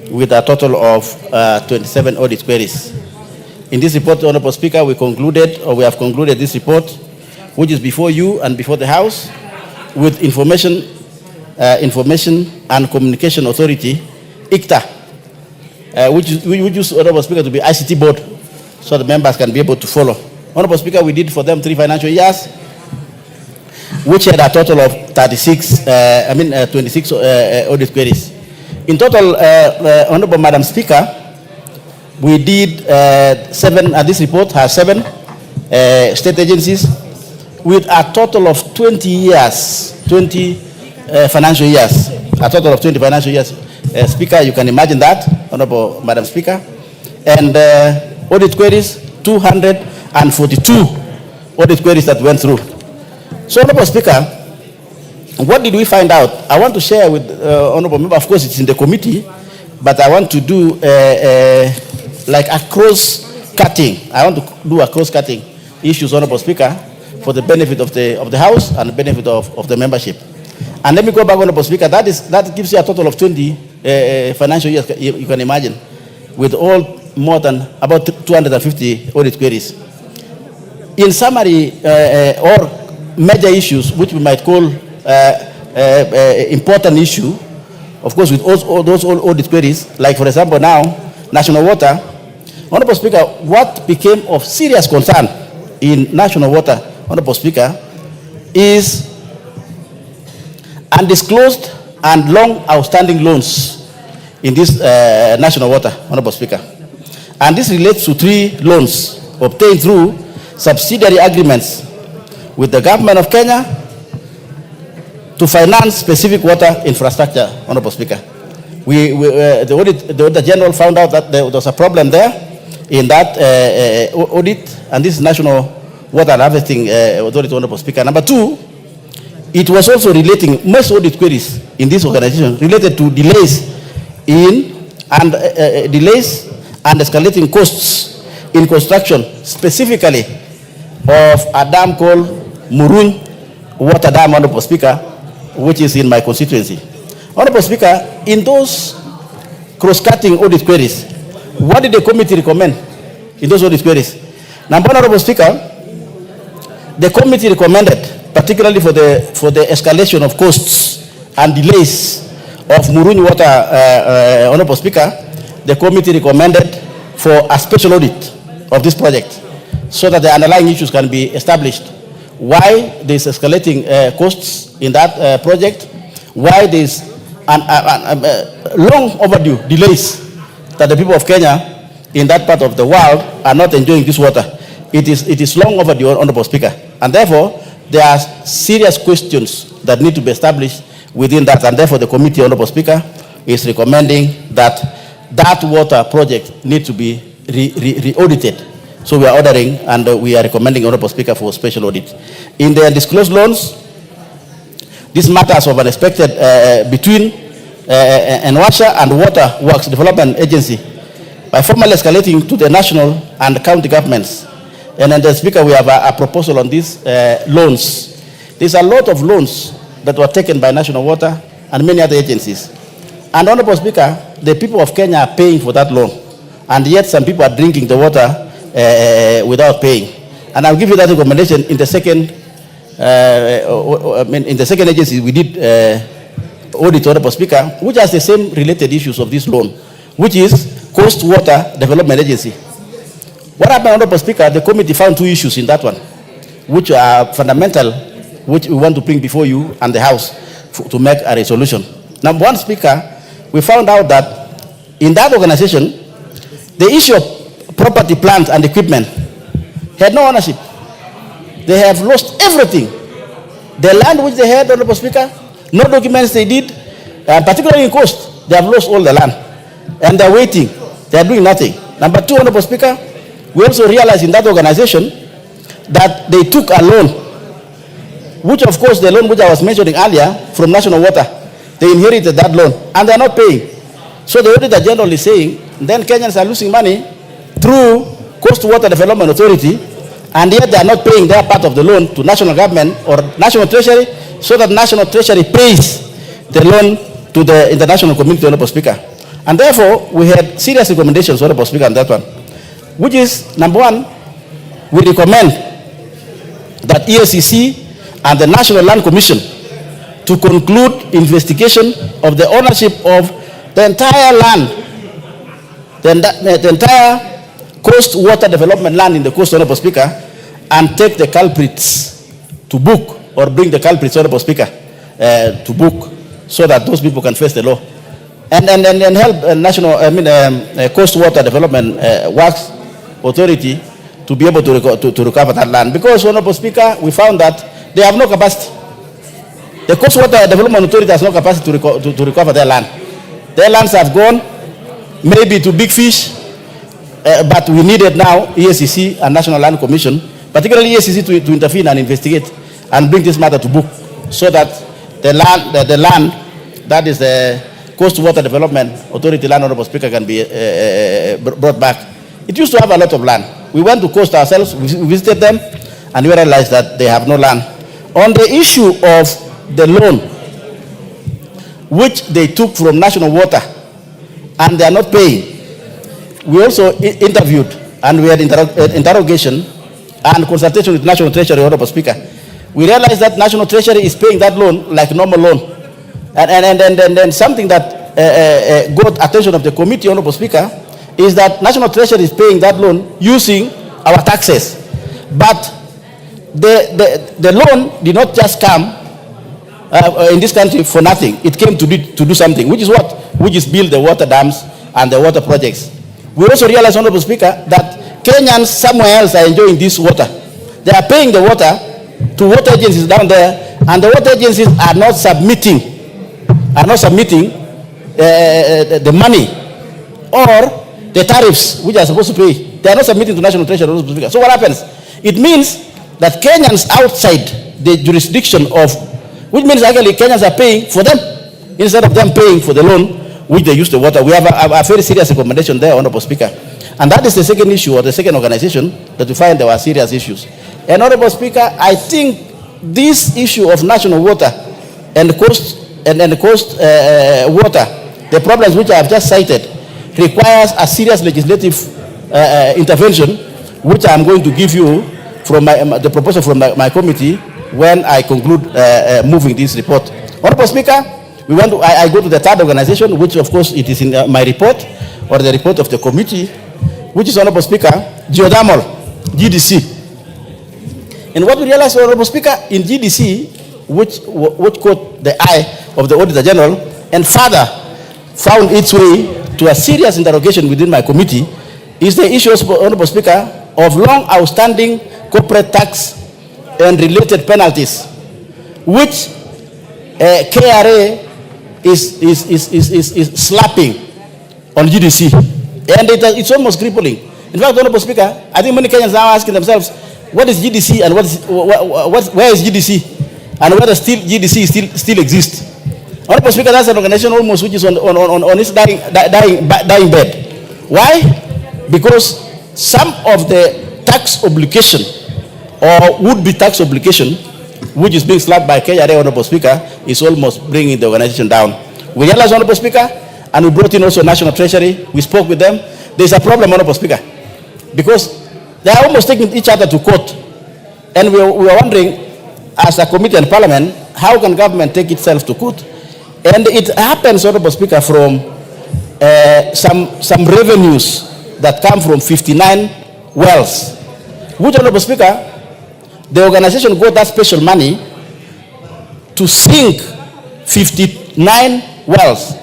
with a total of 27 audit queries. In this report, Honorable Speaker, we have concluded this report, which is before you and before the House, with Information and Communication Authority, ICTA, which is, Honorable Speaker, to be ICT board, so the members can be able to follow. Honorable Speaker, we did for them 3 financial years, which had a total of 26 audit queries. In total, Honorable Madam Speaker, we did 7, and this report has 7 state agencies with a total of 20 financial years, a total of 20 financial years. Speaker, you can imagine that, Honorable Madam Speaker. And audit queries, 242 audit queries that went through. So, Honorable Speaker, what did we find out? I want to share with Honorable Member, of course it's in the committee, but I want to do like a cross-cutting. I want to do a cross-cutting issues, Honorable Speaker, for the benefit of the House and the benefit of the membership. And let me go back, Honorable Speaker, that gives you a total of 20 financial years, you can imagine, with all more than about 250 audit queries. In summary, or major issues, which we might call important issue, of course, with all those audit queries, like for example now, national water. Honorable Speaker, what became of serious concern in national water, Honorable Speaker, is undisclosed and long outstanding loans in this national water, Honorable Speaker. And this relates to 3 loans obtained through subsidiary agreements with the government of Kenya to finance specific water infrastructure, Honorable Speaker. The Auditor General found out that there was a problem there in that audit, and this is National Water and Harvesting Authority, Honorable Speaker. Number 2, it was also relating, most audit queries in this organization related to delays and escalating costs in construction, specifically of a dam called Muruny Water Dam, Honorable Speaker, which is in my constituency. Honorable Speaker, in those cross-cutting audit queries, what did the committee recommend in those audit queries? Number one, Honorable Speaker, the committee recommended, particularly for the escalation of costs and delays of Muruny Water, Honorable Speaker, the committee recommended for a special audit of this project so that the underlying issues can be established. Why there's escalating costs in that project, why there's long overdue delays that the people of Kenya in that part of the world are not enjoying this water. It is long overdue, Honorable Speaker. And therefore, there are serious questions that need to be established within that. And therefore, the committee, Honorable Speaker, is recommending that that water project needs to be re-audited. So we are ordering and we are recommending, Honorable Speaker, for special audit. In the undisclosed loans, these matters of unexpected between NWASHA and Water Works Development Agency by formally escalating to the national and county governments. And then the Speaker, we have a proposal on these loans. There's a lot of loans that were taken by National Water and many other agencies. And Honorable Speaker, the people of Kenya are paying for that loan. And yet some people are drinking the water without paying. And I'll give you that recommendation in the second, in the second agency we did audit, Honorable Speaker, which has the same related issues of this loan, which is Coast Water Development Agency. What happened, Honorable Speaker, the committee found two issues in that one, which are fundamental, which we want to bring before you and the House to make a resolution. Number one, Speaker, we found out that in that organization, the issue of property, plant, and equipment had no ownership. They have lost everything. The land which they had, Honorable Speaker, no documents they did, particularly in Coast, they have lost all the land. And they're waiting. They're doing nothing. Number two, Honorable Speaker, we also realized in that organization that they took a loan, which of course the loan which I was mentioning earlier from National Water, they inherited that loan and they're not paying. So the Auditor General is saying, then Kenyans are losing money through Coast Water Development Authority, and yet they are not paying their part of the loan to national government or National Treasury, so that National Treasury pays the loan to the international community, Honorable Speaker. And therefore, we had serious recommendations, Honorable Speaker, on that one, which is, number one, we recommend that EACC and the National Land Commission to conclude investigation of the ownership of the entire land, the entire Coast Water Development land in the Coast, Honorable Speaker, and take the culprits to book, or bring the culprits, Honorable Speaker, to book, so that those people can face the law. And help Coast Water Development Works Authority to be able to recover that land. Because, Honorable Speaker, we found that they have no capacity. The Coast Water Development Authority has no capacity to recover their land. Their lands have gone, maybe to big fish, but we needed now EACC and National Land Commission, particularly EACC, to intervene and investigate and bring this matter to book, so that the land that is the Coast Water Development Authority land, Honorable Speaker, can be brought back. It used to have a lot of land. We went to Coast ourselves, we visited them, and we realized that they have no land. On the issue of the loan, which they took from National Water, and they are not paying, we also interviewed, and we had interrogation and consultation with National Treasury, Honorable Speaker. We realized that National Treasury is paying that loan like normal loan. And something that got attention of the committee, Honorable Speaker, is that National Treasury is paying that loan using our taxes. But the loan did not just come in this country for nothing. It came to do something, which is what? Which is build the water dams and the water projects. We also realize, Honorable Speaker, that Kenyans somewhere else are enjoying this water. They are paying the water to water agencies down there, and the water agencies are not submitting the money or the tariffs which are supposed to pay. They are not submitting to National Treasury. So what happens? It means that Kenyans outside the jurisdiction of, which means actually Kenyans are paying for them instead of them paying for the loan which they use the water. We have a very serious recommendation there, Honorable Speaker. And that is the second issue, or the second organization that we find there were serious issues. And Honorable Speaker, I think this issue of national water and coast water, the problems which I have just cited, requires a serious legislative intervention, which I am going to give you from the proposal from my committee when I conclude moving this report. Honorable Speaker, I go to the third organization, which of course it is in my report, or the report of the committee, which is, Honorable Speaker, geothermal, GDC. And what we realized, Honorable Speaker, in GDC, which caught the eye of the Auditor General, and further found its way to a serious interrogation within my committee, is the issues, Honorable Speaker, of long outstanding corporate tax and related penalties, which KRA is slapping on GDC, and it's almost crippling. In fact, Honorable Speaker, I think many Kenyans are now asking themselves, what is GDC and where is GDC, and whether still GDC still exists. Honorable Speaker, that's an organization almost which is on its dying bed. Why? Because some of the tax obligation or would-be tax obligation, which is being slapped by KRA, Honorable Speaker, is almost bringing the organization down. We realized, Honorable Speaker, and we brought in also National Treasury. We spoke with them. There's a problem, Honorable Speaker, because they are almost taking each other to court. And we were wondering, as a committee in Parliament, how can government take itself to court? And it happens, Honorable Speaker, from some revenues that come from 59 wells, which, Honorable Speaker, the organization got that special money to sink 59 wells.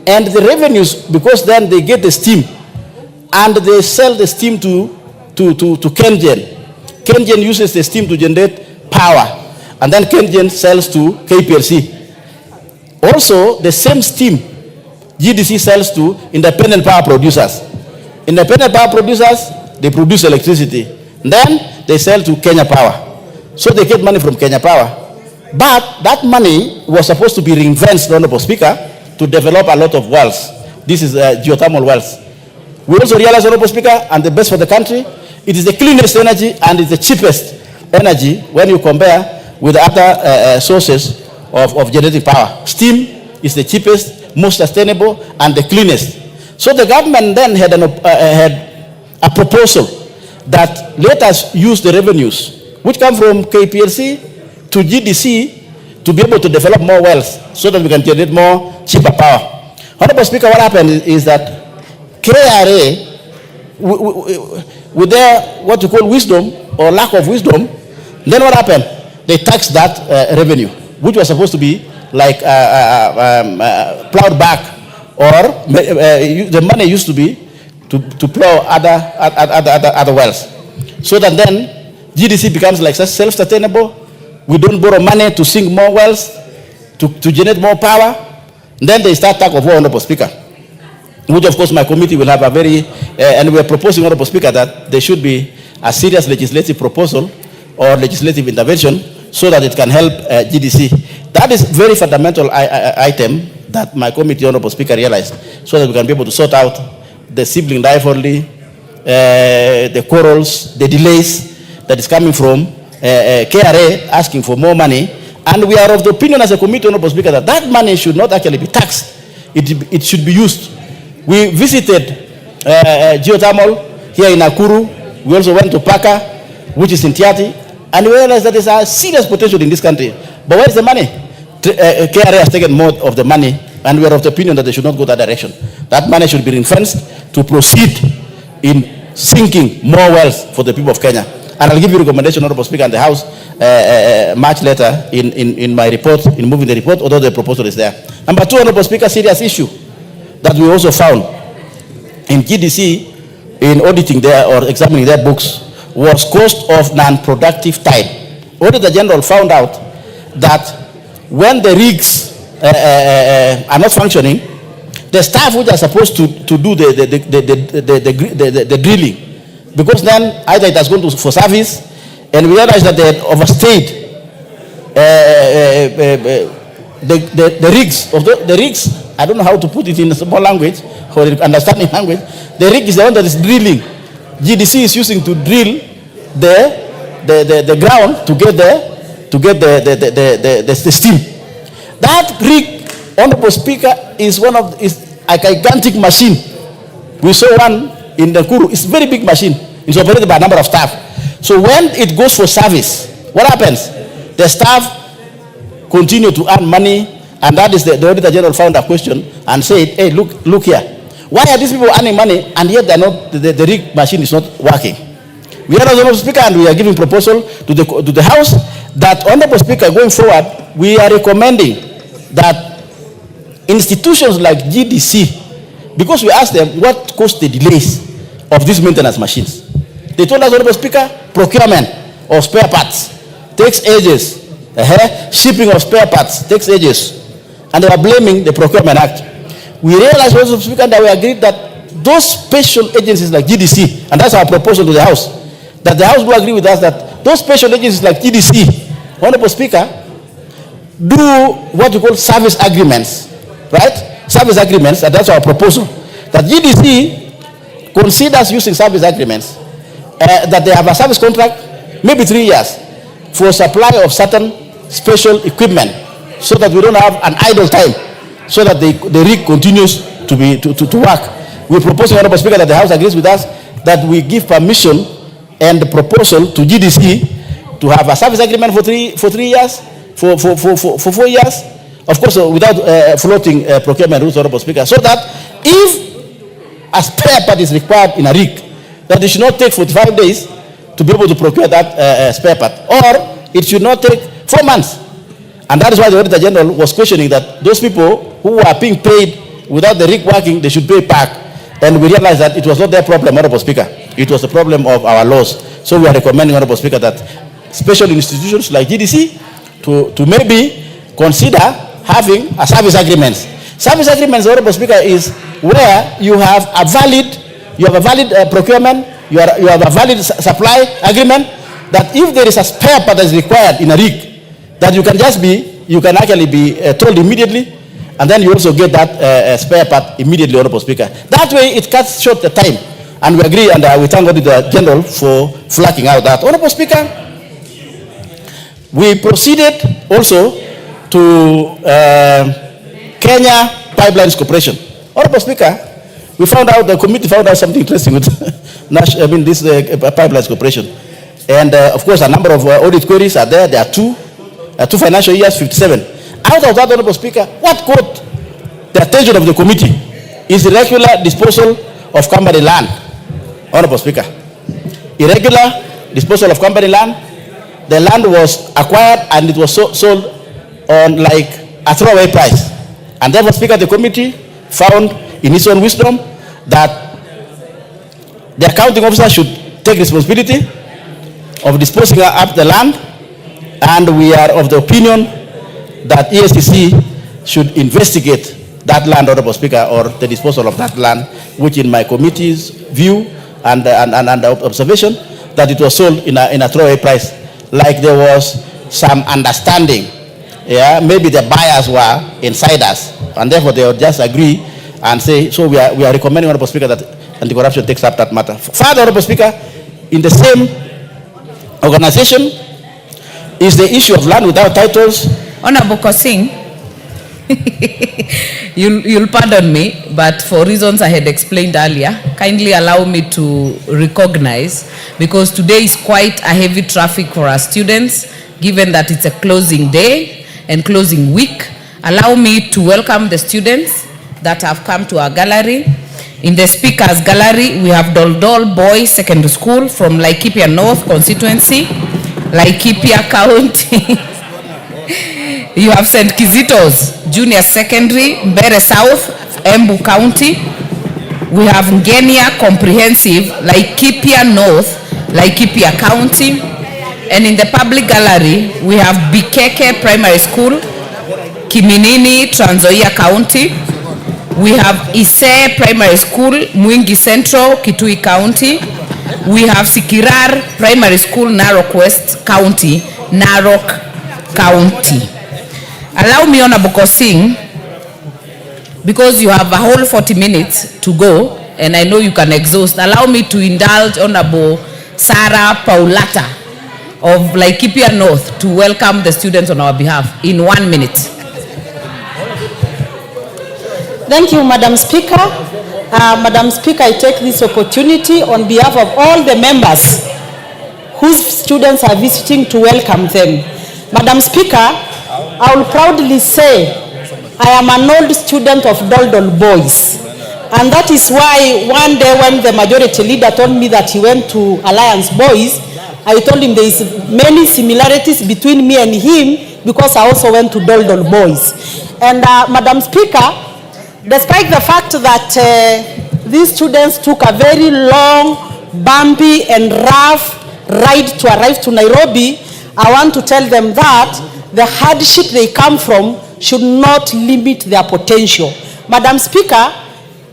And the revenues, because then they get the steam, and they sell the steam to KenGen. KenGen uses the steam to generate power, and then KenGen sells to KPLC. Also, the same steam GDC sells to independent power producers. Independent power producers, they produce electricity. Then they sell to Kenya Power. So they get money from Kenya Power. But that money was supposed to be reinvested, Honorable Speaker, to develop a lot of wells. This is geothermal wells. We also realize, Honorable Speaker, and the best for the country, it is the cleanest energy and it's the cheapest energy when you compare with other sources of generating power. Steam is the cheapest, most sustainable, and the cleanest. So the government then had a proposal that let us use the revenues which come from KPLC to GDC to be able to develop more wells so that we can generate more cheaper power. Honorable Speaker, what happened is that KRA, with their what you call wisdom or lack of wisdom, then what happened? They taxed that revenue, which was supposed to be like plowed back, or the money used to be to plow other wells, so that then GDC becomes like self-sustainable. We don't borrow money to sink more wells to generate more power. Then they start talk of war, Honorable Speaker, which of course my committee will have a very and we are proposing, Honorable Speaker, that there should be a serious legislative proposal or legislative intervention so that it can help GDC. That is very fundamental item that my committee, Honorable Speaker, realized, so that we can be able to sort out the sibling rivalry, the quarrels, the delays that is coming from KRA asking for more money. And we are of the opinion as a committee, Honorable Speaker, that that money should not actually be taxed. It should be used. We visited geothermal here in Nakuru. We also went to Paka, which is in Tiati, and we realized that there's a serious potential in this country. But where is the money? KRA has taken more of the money, and we are of the opinion that they should not go that direction. That money should be ring-fenced to proceed in sinking more wells for the people of Kenya. And I'll give you a recommendation, Honorable Speaker, and the House much later in my report, in moving the report, although the proposal is there. Number two, Honorable Speaker, serious issue that we also found in GDC in auditing their or examining their books was cost of non-productive time. Auditor General found out that when the rigs are not functioning, the staff which are supposed to do the drilling, because then either it has gone for service, and we realized that they had overstayed the rigs. The rigs, I don't know how to put it in a small language or understanding language. The rig is the one that is drilling. GDC is using to drill the ground to get the steam. That rig, Honorable Speaker, is a gigantic machine. We saw one in Nakuru. It's a very big machine. It's operated by a number of staff. So when it goes for service, what happens? The staff continue to earn money, and that is the Auditor General found a question and said, hey, look here. Why are these people earning money and yet they're not, the rig machine is not working? We are, Honorable Speaker, and we are giving proposal to the House that, Honorable Speaker, going forward, we are recommending that institutions like GDC, because we asked them what caused the delays of these maintenance machines. They told us, Honorable Speaker, procurement of spare parts takes ages. Shipping of spare parts takes ages. And they were blaming the Procurement Act. We realized, Honorable Speaker, that we agreed that those special agencies like GDC, and that's our proposal to the House, that the House will agree with us that those special agencies like GDC, Honorable Speaker, do what you call service agreements, right? Service agreements, and that's our proposal. That GDC considers using service agreements, that they have a service contract, maybe 3 years, for supply of certain special equipment, so that we don't have an idle time, so that the rig continues to work. We're proposing, Honorable Speaker, that the House agrees with us that we give permission and the proposal to GDC to have a service agreement for 3 years, for 4 years, of course, without floating procurement rules, Honorable Speaker, so that if a spare part is required in a rig, that it should not take 45 days to be able to procure that spare part, or it should not take 4 months. And that is why the Auditor General was questioning that those people who are being paid without the rig working, they should pay back. And we realized that it was not their problem, Honorable Speaker. It was the problem of our laws. So we are recommending, Honorable Speaker, that special institutions like GDC to maybe consider having a service agreement. Service agreements, Honorable Speaker, is where you have a valid procurement, you have a valid supply agreement, that if there is a spare part that is required in a rig, that you can actually be told immediately, and then you also get that spare part immediately, Honorable Speaker. That way it cuts short the time, and we agree, and we thank the General for flagging out that. Honorable Speaker, we proceeded also to Kenya Pipelines Corporation. Honorable Speaker, we found out, the committee found out something interesting with this Pipelines Corporation. And of course, a number of audit queries are there. There are two financial years, 57. Out of that, Honorable Speaker, what caught the attention of the committee is irregular disposal of company land. Honorable Speaker, irregular disposal of company land. The land was acquired and it was sold on like a throwaway price. And therefore, Speaker, the committee found in its own wisdom that the accounting officer should take responsibility of disposing up the land, and we are of the opinion that ESCC should investigate that land, Honorable Speaker, or the disposal of that land, which in my committee's view and observation, that it was sold in a throwaway price, like there was some understanding. Yeah, maybe the buyers were insiders, and therefore they would just agree and say, so we are recommending, Honorable Speaker, that anti-corruption takes up that matter. Further, Honorable Speaker, in the same organization is the issue of land without titles.
Honorable Kosing, you'll pardon me, but for reasons I had explained earlier, kindly allow me to recognize, because today is quite a heavy traffic for our students, given that it's a closing day and closing week. Allow me to welcome the students that have come to our gallery. In the speaker's gallery, we have Doldol Boys Secondary School from Laikipia North constituency, Laikipia County. You have St. Kizito's Junior Secondary, Mbere South, Embu County. We have Ngenia Comprehensive, Laikipia North, Laikipia County. And in the public gallery, we have Bikeke Primary School, Kiminini, Trans Nzoia County. We have Ise Primary School, Mwingi Central, Kitui County. We have Sikirar Primary School, Narok West County, Narok County. Allow me, Honorable Kosing, because you have a whole 40 minutes to go, and I know you can exhaust, allow me to indulge Honorable Sarah Paulata of Laikipia North to welcome the students on our behalf in 1 minute.
Thank you, Madam Speaker. Madam Speaker, I take this opportunity on behalf of all the members whose students are visiting to welcome them. Madam Speaker, I will proudly say I am an old student of Doldol Boys. And that is why one day when the majority leader told me that he went to Alliance Boys, I told him there is many similarities between me and him, because I also went to Doldol Boys. And Madam Speaker, despite the fact that these students took a very long, bumpy and rough ride to arrive to Nairobi, I want to tell them that the hardship they come from should not limit their potential. Madam Speaker,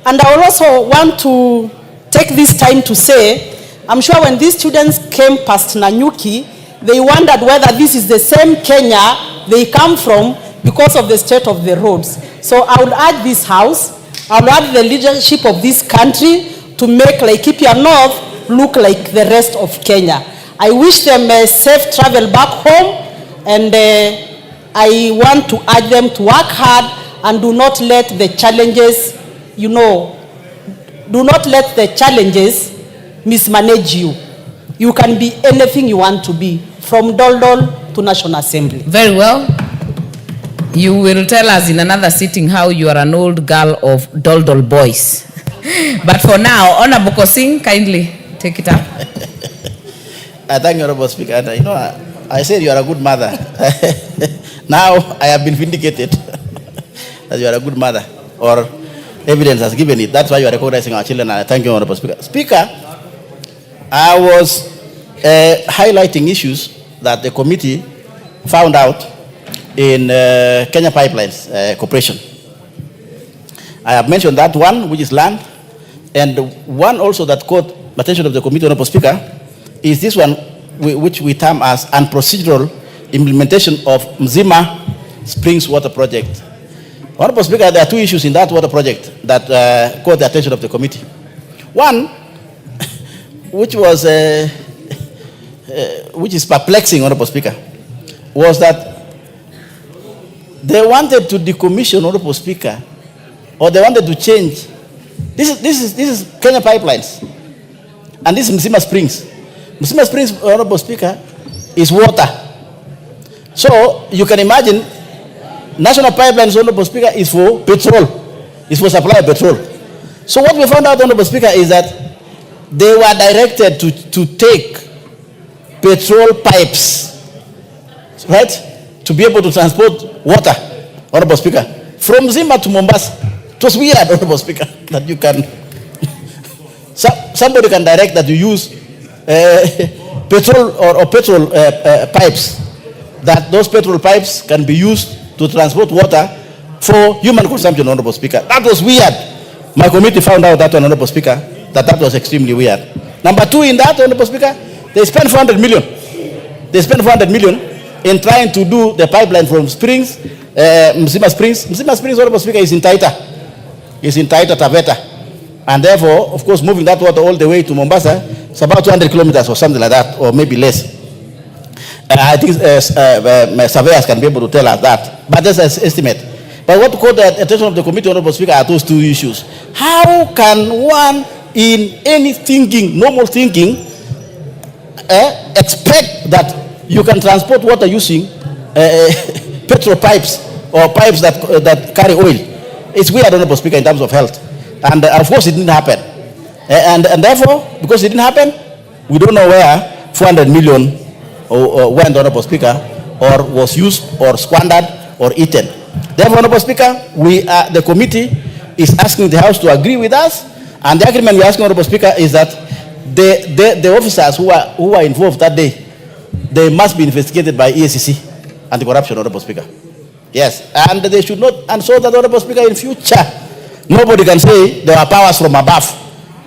and I also want to take this time to say, I'm sure when these students came past Nanyuki, they wondered whether this is the same Kenya they come from because of the state of the roads. So I would urge this House, I would urge the leadership of this country to make Laikipia North look like the rest of Kenya. I wish them a safe travel back home, and I want to urge them to work hard and do not let the challenges, do not let the challenges mismanage you. You can be anything you want to be, from Doldol to National Assembly.
Very well. You will tell us in another sitting how you are an old girl of Doldol boys. But for now, Honorable Kosing, kindly take it up.
Thank you, Honorable Speaker. And, I said you are a good mother. Now I have been vindicated that you are a good mother, or evidence has given it. That's why you are recognizing our children. And thank you, Honorable Speaker. Speaker, I was highlighting issues that the committee found out in Kenya Pipelines Corporation. I have mentioned that one, which is land, and one also that caught attention of the committee, Honorable Speaker, is this one, which we term as unprocedural implementation of Mzima Springs Water Project. Honorable Speaker, there are two issues in that water project that caught the attention of the committee. One, which was which is perplexing, Honorable Speaker, was that they wanted to decommission, Honorable Speaker, or they wanted to change. This is Kenya Pipelines, and this is Mzima Springs. Mzima Springs, Honorable Speaker, is water. So you can imagine, National Pipelines, Honorable Speaker, is for petrol. It's for supply of petrol. So what we found out, Honorable Speaker, is that they were directed to take petrol pipes, right, to be able to transport water, Honorable Speaker, from Zima to Mombasa. It was weird, Honorable Speaker, that you can, somebody can direct that you use petrol or petrol pipes, that those petrol pipes can be used to transport water for human consumption, Honorable Speaker. That was weird. My committee found out that, Honorable Speaker, that was extremely weird. Number two, in that, Honorable Speaker, they spent 400 million. They spent 400 million in trying to do the pipeline from Springs, Mzima Springs. Mzima Springs, Honorable Speaker, is in Taita. It's in Taita, Taveta. And therefore, of course, moving that water all the way to Mombasa, it's about 200 kilometers or something like that, or maybe less. I think surveyors can be able to tell us that. But that's an estimate. But what caught the attention of the committee, Honorable Speaker, are those two issues. How can one, in any thinking, normal thinking, expect that you can transport water using petrol pipes or pipes that carry oil? It's weird, Honorable Speaker, in terms of health. And of course, it didn't happen. And therefore, because it didn't happen, we don't know where 400 million went, Honorable Speaker, or was used, or squandered, or eaten. Therefore, Honorable Speaker, the committee is asking the House to agree with us, and the agreement we're asking, Honorable Speaker, is that the officers who are involved that day, they must be investigated by EACC anti-corruption, Honorable Speaker. Yes, and they should not, and so that, Honorable Speaker, in future, nobody can say there are powers from above.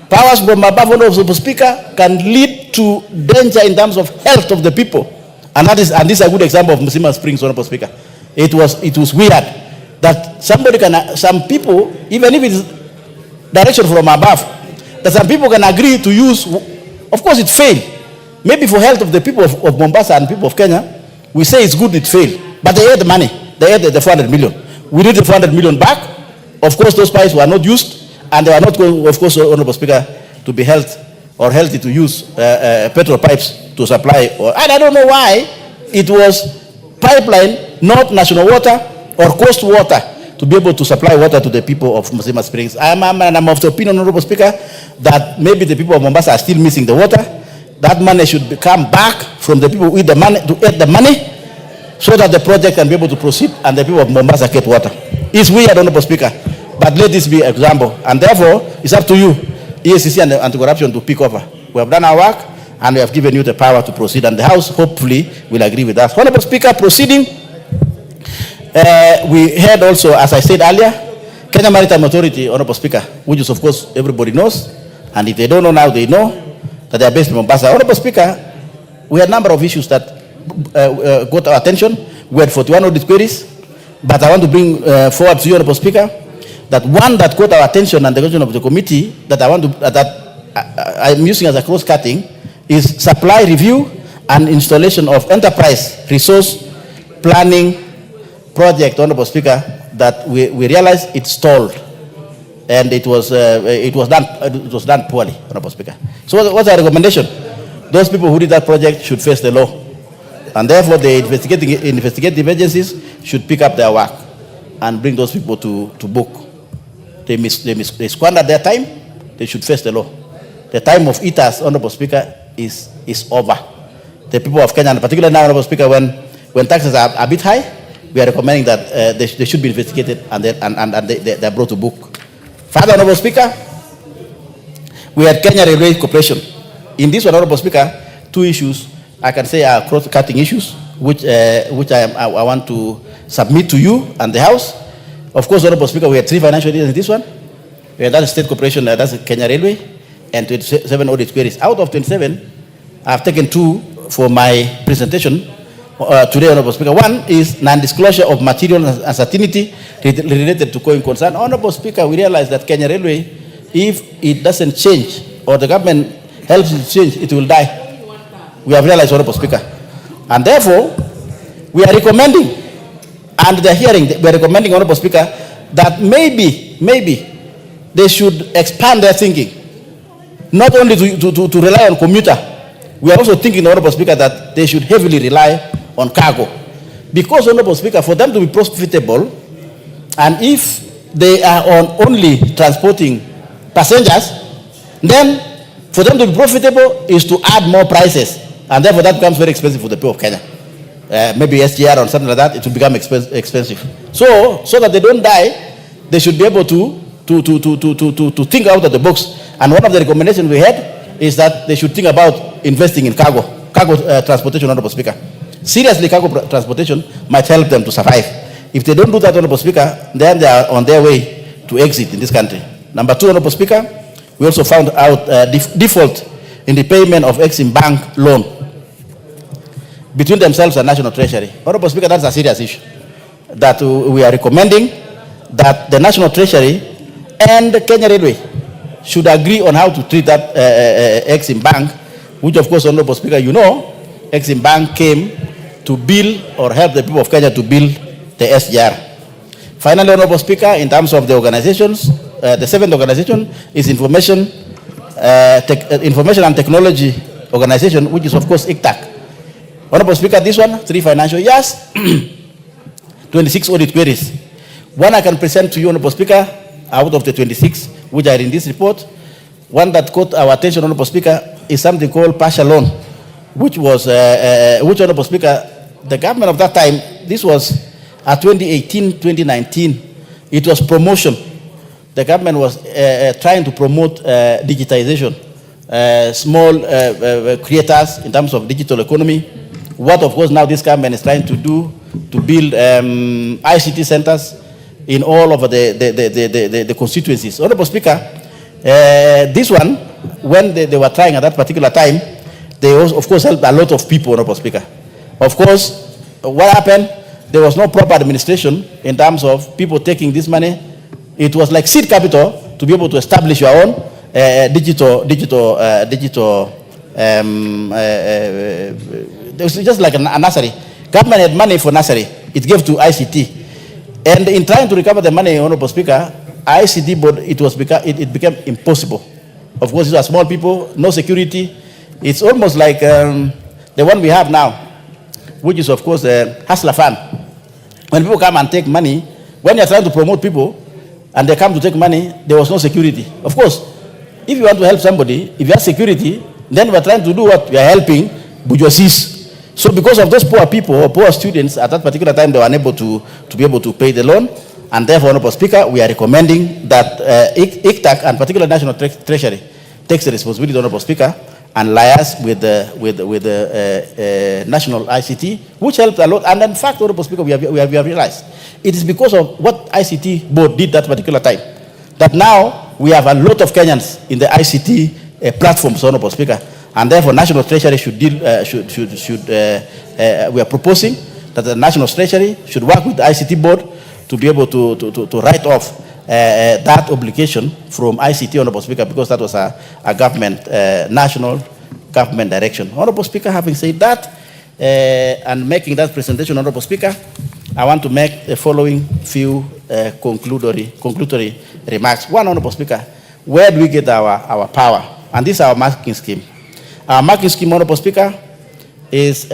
Powers from above, Honorable Speaker, can lead to danger in terms of health of the people. And this is a good example of Mzima Springs, Honorable Speaker. It was weird that some people, even if it is direction from above, that some people can agree to use, of course it failed. Maybe for health of the people of Mombasa and people of Kenya, we say it's good it failed. But they had the money. They had the 400 million. We need the 400 million back. Of course, those pipes were not used, and they are not going, of course, Honorable Speaker, to be healthy to use petrol pipes to supply. And I don't know why it was pipeline, not national water or coast water, to be able to supply water to the people of Mzima Springs. I'm of the opinion, Honorable Speaker, that maybe the people of Mombasa are still missing the water. That money should come back from the people with the money to get the money, so that the project can be able to proceed and the people of Mombasa get water. It's weird, Honorable Speaker. But let this be an example. And therefore, it's up to you, EACC and anti-corruption, to pick over. We have done our work, and we have given you the power to proceed. And the House, hopefully, will agree with us. Honorable Speaker, proceeding, we heard also, as I said earlier, Kenya Maritime Authority, Honorable Speaker, which is, of course, everybody knows. And if they don't know now, they know that they are based in Mombasa. Honorable Speaker, we had a number of issues that got our attention. We had 41 audit queries. But I want to bring forward to you, Honorable Speaker, that one that caught our attention and the attention of the committee that I'm using as a cross-cutting is supply review and installation of enterprise resource planning project, Honorable Speaker, that we realized it stalled, and it was done poorly, Honorable Speaker. So what's our recommendation? Those people who did that project should face the law, and therefore the investigative agencies should pick up their work and bring those people to book. They squandered their time. They should face the law. The time of eaters, Honorable Speaker, is over. The people of Kenya, and particularly now, Honorable Speaker, when taxes are a bit high, we are recommending that they should be investigated and they're brought to book. Further, Honorable Speaker, we had Kenya Railway Corporation. In this one, Honorable Speaker, two issues I can say are cross-cutting issues, which I want to submit to you and the House. Of course, Honorable Speaker, we had 3 financial years in this one. We had that state corporation, that's Kenya Railway, and 27 audit queries. Out of 27, I've taken 2 for my presentation today, Honorable Speaker. One is non-disclosure of material uncertainty related to going concern. Honorable Speaker, we realize that Kenya Railway, if it doesn't change or the government helps it change, it will die. We have realized, Honorable Speaker. And therefore, we are recommending, and they're hearing, we are recommending, Honorable Speaker, that maybe they should expand their thinking, not only to rely on commuter. We are also thinking, Honorable Speaker, that they should heavily rely on cargo. Because, Honorable Speaker, for them to be profitable, and if they are only transporting passengers, then for them to be profitable is to add more prices. And therefore that becomes very expensive for the people of Kenya. Maybe SGR or something like that, it will become expensive. So that they don't die, they should be able to think out of the box. And one of the recommendations we had is that they should think about investing in cargo transportation, Honorable Speaker. Seriously, cargo transportation might help them to survive. If they don't do that, Honorable Speaker, then they are on their way to exit in this country. Number 2, Honorable Speaker, we also found out default in the payment of Exim Bank loan between themselves and National Treasury. Honorable Speaker, that's a serious issue that we are recommending that the National Treasury and the Kenya Railway should agree on how to treat that Exim Bank, which of course, Honorable Speaker, you know, Exim Bank came to build or help the people of Kenya to build the SGR. Finally, Honorable Speaker, in terms of the organizations, the 7th organization is Information and Technology Organization, which is of course ICTAC. Honorable Speaker, this one, 3 financial years, 26 audit queries. One I can present to you, Honorable Speaker, out of the 26, which are in this report. One that caught our attention, Honorable Speaker, is something called partial loan, which was, Honorable Speaker, the government of that time, this was 2018-2019, it was promotion. The government was trying to promote digitization, small creators in terms of digital economy. What, of course, now this government is trying to do to build ICT centers in all over the constituencies. Honorable Speaker, this one, when they were trying at that particular time, they also, of course, helped a lot of people, Honorable Speaker. Of course, what happened? There was no proper administration in terms of people taking this money. It was like seed capital to be able to establish your own it was just like a nursery. Government had money for nursery. It gave to ICT. And in trying to recover the money, Honorable Speaker, ICT board, it became impossible. Of course, these are small people, no security. It's almost like the one we have now, which is, of course, Hustler Fund. When people come and take money, when you're trying to promote people, and they come to take money, there was no security. Of course, if you want to help somebody, if you have security, then we're trying to do what? We are helping bourgeoisies. So because of those poor people or poor students, at that particular time, they were unable to be able to pay the loan. And therefore, Honorable Speaker, we are recommending that ICTAC and particularly National Treasury takes the responsibility, Honorable Speaker, and liaise with the National ICT, which helped a lot. And in fact, Honorable Speaker, we have realized it is because of what ICT board did that particular time that now we have a lot of Kenyans in the ICT platforms, Honorable Speaker, and therefore National Treasury should deal. We are proposing that the National Treasury should work with the ICT board to be able to write off that obligation from ICT, Honorable Speaker, because that was a government, national government direction. Honorable Speaker, having said that, and making that presentation, Honorable Speaker, I want to make the following few conclusory remarks. One, Honorable Speaker, where do we get our power? And this is our marking scheme. Our marking scheme, Honorable Speaker, is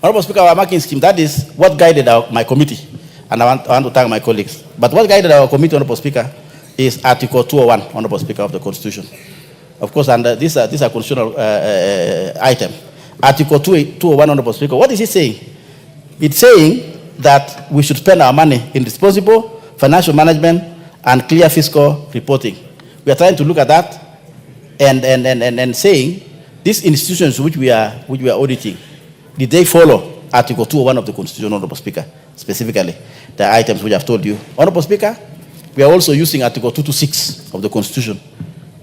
Honorable Speaker, our marking scheme, that is what guided my committee. And I want to thank my colleagues. But what guided our committee, Honorable Speaker, is Article 201, Honorable Speaker, of the Constitution. Of course, and this is a constitutional item. Article 201, Honorable Speaker, what is it saying? It's saying that we should spend our money in responsible financial management and clear fiscal reporting. We are trying to look at that and saying these institutions which we are auditing, did they follow Article 201 of the Constitution, Honorable Speaker, specifically the items which I've told you? Honorable Speaker, we are also using Article 226 of the Constitution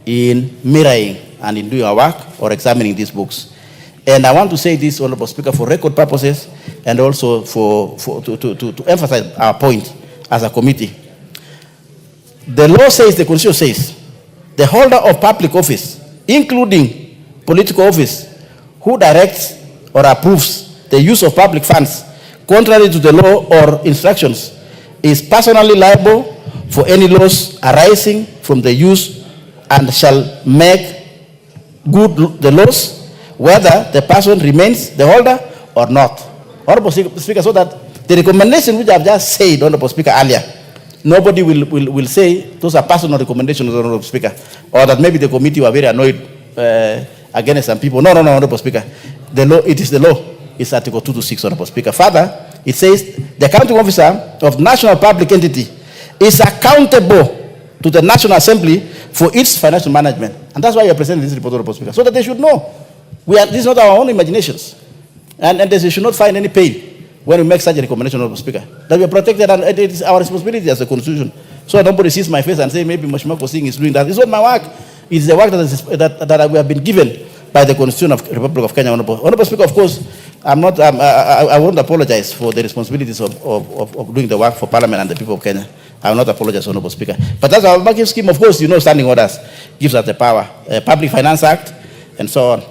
in mirroring and in doing our work or examining these books. And I want to say this, Honorable Speaker, for record purposes and also to emphasize our point as a committee. The law says, the Constitution says, the holder of public office, including political office, who directs or approves the use of public funds contrary to the law or instructions, is personally liable for any loss arising from the use and shall make good the loss, whether the person remains the holder or not. Honorable Speaker, so that the recommendation which I've just said, Honorable Speaker, earlier, nobody will say those are personal recommendations, Honorable Speaker, or that maybe the committee were very annoyed against some people. No, Honorable Speaker. The law, it is the law. It's Article 226, Honorable Speaker. Further, it says the accounting officer of national public entity is accountable to the National Assembly for its financial management. And that's why we are presenting this report, Honorable Speaker, so that they should know. This is not our own imaginations. And they should not find any pain when we make such a recommendation, Honorable Speaker. That we are protected, and it is our responsibility as a constitution. So nobody sees my face and say, maybe Mashimako Singh is doing that. It's not my work. It's the work that we have been given by the Constitution of the Republic of Kenya, Honorable Speaker. Of course, I won't apologize for the responsibilities of doing the work for Parliament and the people of Kenya. I will not apologize, Honorable Speaker. But that's our marking scheme. Of course, standing orders gives us the power. Public Finance Act, and so on.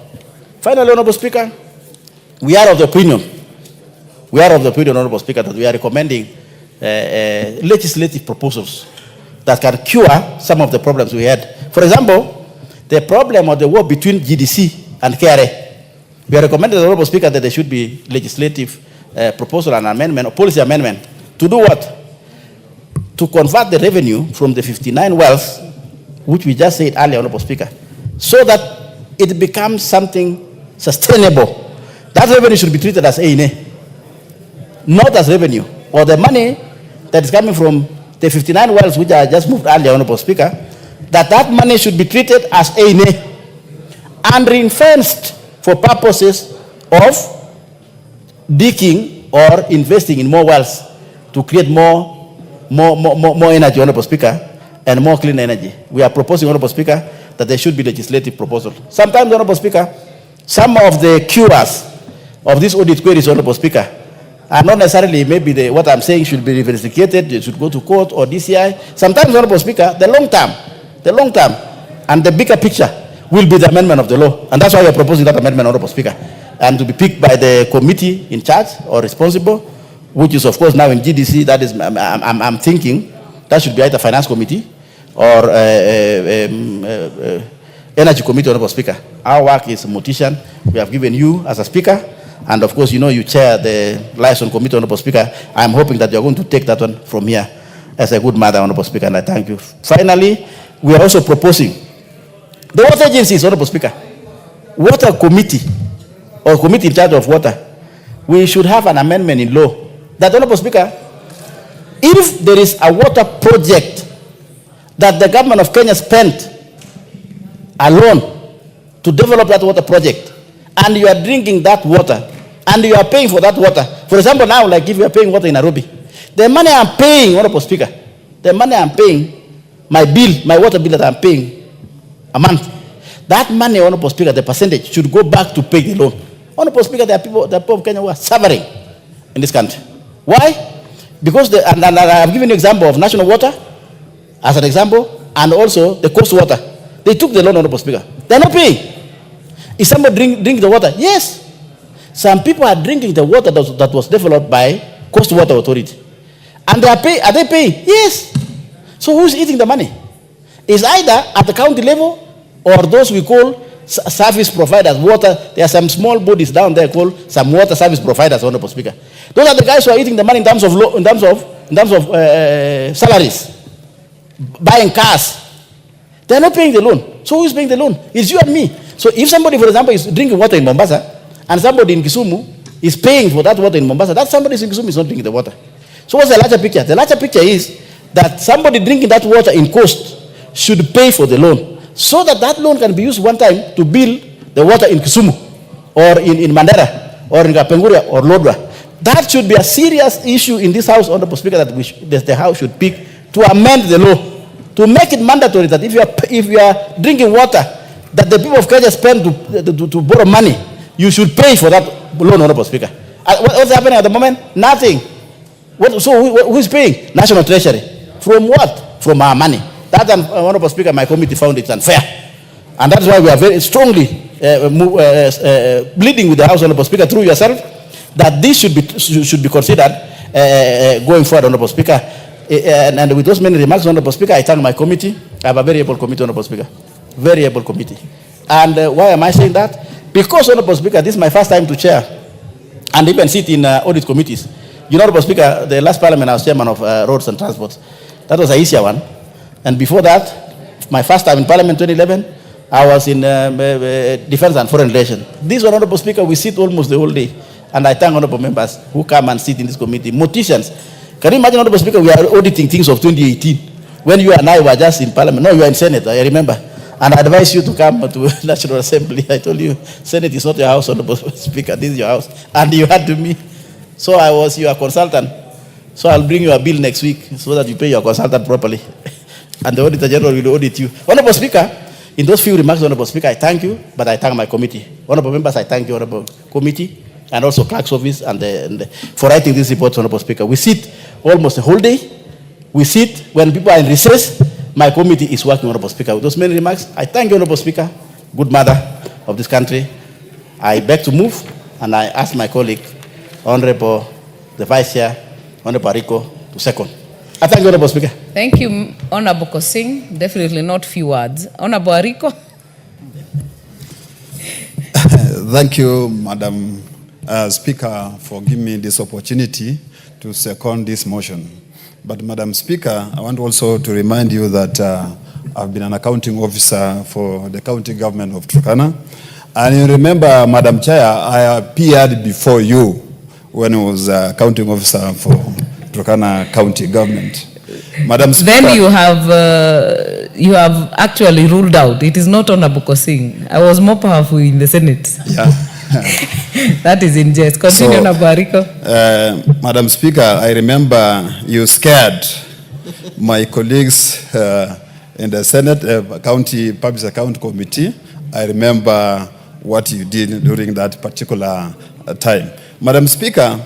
Finally, Honorable Speaker, we are of the opinion, Honorable Speaker, that we are recommending legislative proposals that can cure some of the problems we had. For example, the problem of the war between GDC and KRA. We are recommending, Honorable Speaker, that there should be legislative proposal and amendment or policy amendment to do what? To convert the revenue from the 59 wells, which we just said earlier, Honorable Speaker, so that it becomes something sustainable. That revenue should be treated as A&A, not as revenue. Or the money that is coming from the 59 wells, which I just moved earlier, Honorable Speaker, that money should be treated as A&A and ring-fenced for purposes of digging or investing in more wells to create more energy, Honorable Speaker, and more clean energy. We are proposing, Honorable Speaker, that there should be legislative proposal. Sometimes, Honorable Speaker, some of the cures of these audit queries, Honorable Speaker, are not necessarily maybe what I'm saying should be investigated, it should go to court or DCI. Sometimes, Honorable Speaker, the long term, and the bigger picture will be the amendment of the law. And that's why we are proposing that amendment, Honorable Speaker, and to be picked by the committee in charge or responsible, which is, of course, now in GDC. That is, I'm thinking that should be either Finance Committee or Energy Committee, Honorable Speaker. Our work is mortician. We have given you as a Speaker, and of course, you chair the Liaison Committee, Honorable Speaker. I'm hoping that you're going to take that one from here as a good mother, Honorable Speaker, and I thank you. Finally, we are also proposing the water agencies, Honorable Speaker, water committee or committee in charge of water. we should have an amendment in law that, Honorable Speaker, if there is a water project that the government of Kenya spent alone to develop that water project, and you are drinking that water, and you are paying for that water. For example, now, like if you are paying water in Nairobi, the money I'm paying, Honorable Speaker, the money I'm paying, my bill, my water bill that I'm paying a month, that money, Honorable Speaker, the percentage should go back to pay the loan. Honorable Speaker, there are people of Kenya who are suffering in this country. Why? Because, and I've given you an example of national water as an example, and also the coast water. They took the loan, Honorable Speaker. They're not paying. Is somebody drink the water? Yes. Some people are drinking the water that was developed by Coast Water Authority. And they are they paying? Yes. So who's eating the money? It's either at the county level or those we call service providers, water. There are some small bodies down there called some water service providers, Honorable Speaker. Those are the guys who are eating the money in terms of salaries, buying cars. They're not paying the loan. So who's paying the loan? It's you and me. So if somebody, for example, is drinking water in Mombasa, and somebody in Kisumu is paying for that water in Mombasa, that somebody in Kisumu is not drinking the water. So what's the larger picture? The larger picture is that somebody drinking that water in Coast should pay for the loan, so that that loan can be used one time to build the water in Kisumu, or in Mandera, or in Kapenguria, or Lodwar. That should be a serious issue in this House, Honorable Speaker, that the House should pick to amend the law, to make it mandatory that if you are drinking water that the people of Kenya spend to borrow money, you should pay for that loan, Honorable Speaker. What's happening at the moment? Nothing. So who is paying? National Treasury. From what? From our money. That, Honorable Speaker, my committee found it unfair. And that's why we are very strongly pleading with the House, Honorable Speaker, through yourself, that this should be considered going forward, Honorable Speaker. And with those many remarks, Honorable Speaker, I thank my committee. I have a very able committee, Honorable Speaker. Very able committee. And why am I saying that? Because, Honorable Speaker, this is my first time to chair and even sit in audit committees. You know, Honorable Speaker, the last parliament I was chairman of roads and transport. That was an easier one. And before that, my first time in Parliament 2011, I was in Defense and Foreign Relations. This one, Honorable Speaker, we sit almost the whole day. And I thank honorable members who come and sit in this committee. Morticians. Can you imagine, Honorable Speaker, we are auditing things of 2018 when you and I were just in Parliament. No, you are in Senate, I remember. And I advise you to come to National Assembly. I told you, Senate is not your house, Honorable Speaker, this is your house. And you had to me. So I was your consultant. So I'll bring you a bill next week so that you pay your consultant properly. And the Auditor General will audit you. Honorable Speaker, in those few remarks, Honorable Speaker, I thank you, but I thank my committee. Honorable members, I thank you, Honorable Committee, and also Clerk's Office, and for writing this report, Honorable Speaker. We sit almost the whole day. We sit when people are in recess. My committee is working, Honorable Speaker. With those many remarks, I thank you, Honorable Speaker, good mother of this country. I beg to move, and I ask my colleague, Honorable the Vice Chair, Honorable Rico, to second. I thank you, Honorable Speaker.
Thank you, Honorable Kosing. Definitely not few words. Honorable Rico.
Thank you, Madam Speaker, for giving me this opportunity to second this motion. But Madam Speaker, I want also to remind you that I've been an accounting officer for the county government of Turkana. And you remember, Madam Chair, I appeared before you when I was accounting officer for Turkana County government. Madam Speaker,
then you have actually ruled out. It is not Honorable Kosing. I was more powerful in the Senate.
Yeah.
That is in jest. Continue, Honorable Rico.
Madam Speaker, I remember you scared my colleagues in the Senate County Public Account Committee. I remember what you did during that particular time. Madam Speaker,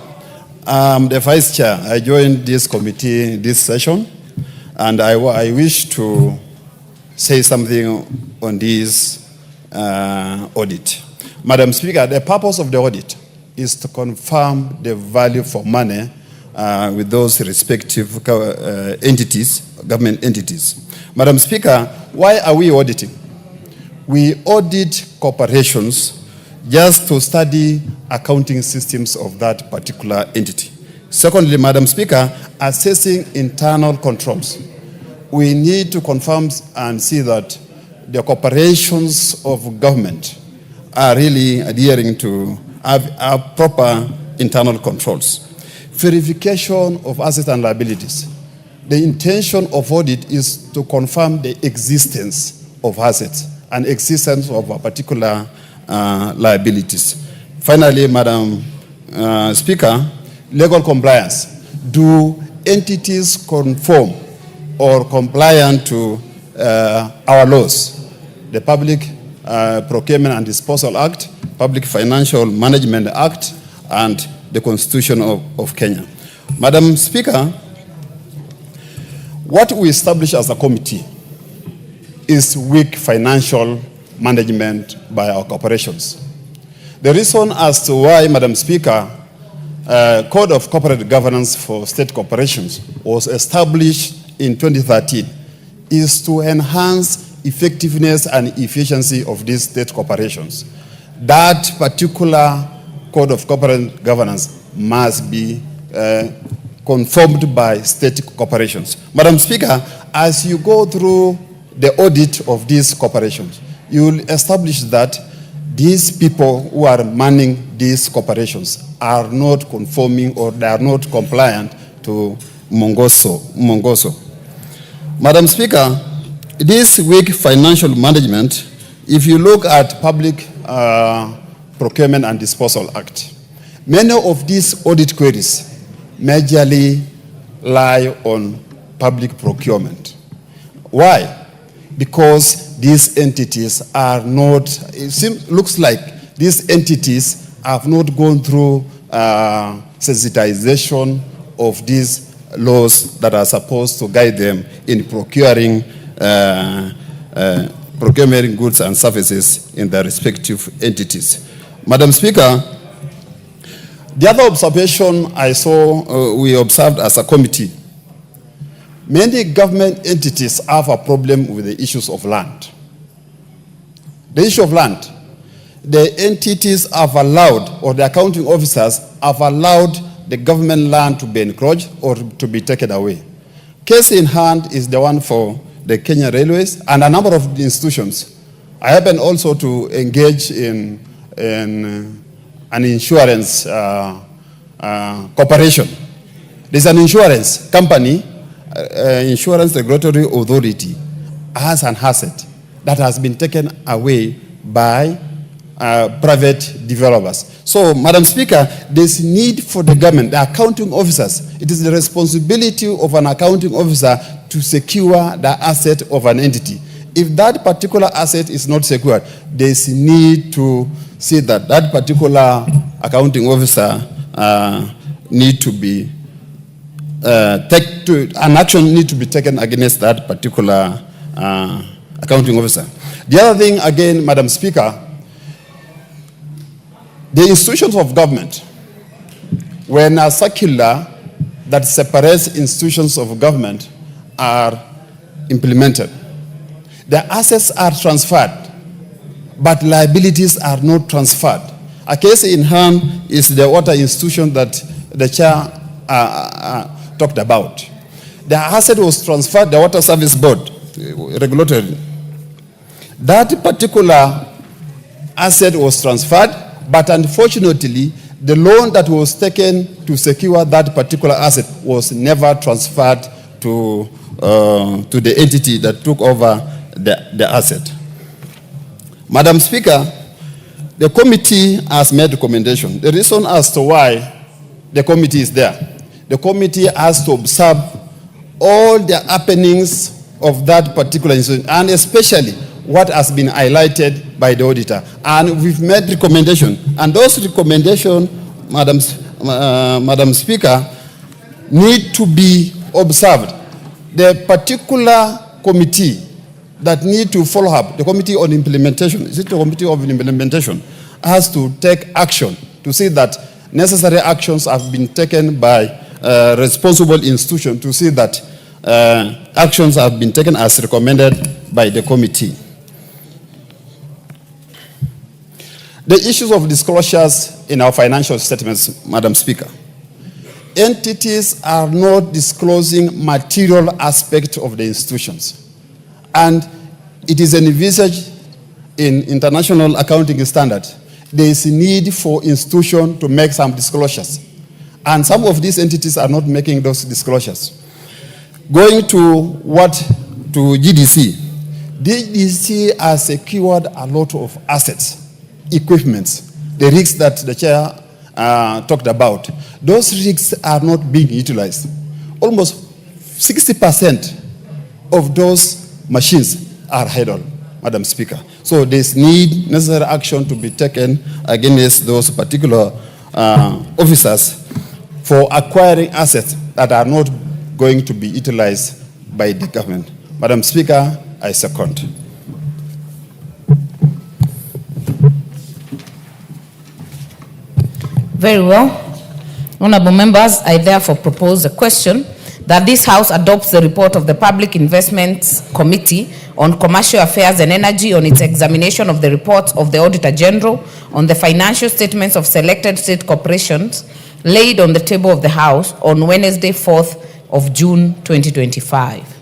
I'm the Vice Chair. I joined this committee this session, and I wish to say something on this audit. Madam Speaker, the purpose of the audit is to confirm the value for money with those respective entities, government entities. Madam Speaker, why are we auditing? We audit corporations just to study accounting systems of that particular entity. Secondly, Madam Speaker, assessing internal controls. We need to confirm and see that the corporations of government are really adhering to have proper internal controls. Verification of assets and liabilities. The intention of audit is to confirm the existence of assets and existence of a particular liabilities. Finally, Madam Speaker, legal compliance. Do entities conform or compliant to our laws? The Public Procurement and Disposal Act, Public Financial Management Act, and the Constitution of Kenya. Madam Speaker, what we establish as a committee is weak financial management by our corporations. The reason as to why, Madam Speaker, Code of Corporate Governance for State Corporations was established in 2013 is to enhance effectiveness and efficiency of these state corporations. That particular Code of Corporate Governance must be conformed by state corporations. Madam Speaker, as you go through the audit of these corporations, you will establish that these people who are manning these corporations are not conforming or they are not compliant to Mongoso. Madam Speaker, this weak financial management, if you look at Public Procurement and Disposal Act, many of these audit queries majorly lie on public procurement. Why? Because these entities are not, looks like these entities have not gone through sensitization of these laws that are supposed to guide them in procuring goods and services in their respective entities. Madam Speaker, the other observation I saw, we observed as a committee, many government entities have a problem with the issues of land. The issue of land, the entities have allowed, or the accounting officers have allowed the government land to be encroached or to be taken away. Case in hand is the one for the Kenya Railways and a number of institutions. I happen also to engage in an insurance corporation. There's an insurance company, Insurance Regulatory Authority, has an asset that has been taken away by private developers. So, Madam Speaker, there's need for the government, the accounting officers. It is the responsibility of an accounting officer to secure the asset of an entity. If that particular asset is not secured, there's need to see that that particular accounting officer need to be an action need to be taken against that particular accounting officer. The other thing, again, Madam Speaker, the institutions of government, when a circular that separates institutions of government are implemented, the assets are transferred, but liabilities are not transferred. A case in hand is the water institution that the chair talked about. The asset was transferred, the Water Service Board, regulatory. That particular asset was transferred, but unfortunately, the loan that was taken to secure that particular asset was never transferred to the entity that took over the asset. Madam Speaker, the committee has made recommendation. The reason as to why the committee is there, the committee has to observe all the happenings of that particular institution, and especially what has been highlighted by the auditor. And we've made recommendation. And those recommendations, Madam Speaker, need to be observed. The particular committee that need to follow up, the committee on implementation, is it the committee of implementation, has to take action to see that necessary actions have been taken by responsible institution to see that actions have been taken as recommended by the committee. The issues of disclosures in our financial statements, Madam Speaker. Entities are not disclosing material aspects of the institutions. And it is envisaged in international accounting standards. there is a need for institution to make some disclosures. And some of these entities are not making those disclosures. Going to GDC. GDC has secured a lot of assets, equipments, the rigs that the chair talked about. Those rigs are not being utilized. Almost 60% of those machines are idle, Madam Speaker. So there's necessary action to be taken against those particular officers for acquiring assets that are not going to be utilized by the government. Madam Speaker, I second.
Very well. Honorable members, I therefore propose a question that this House adopts the report of the Public Investments Committee on Commercial Affairs and Energy on its examination of the reports of the Auditor General on the financial statements of selected state corporations laid on the table of the House on Wednesday, 4th of June, 2025.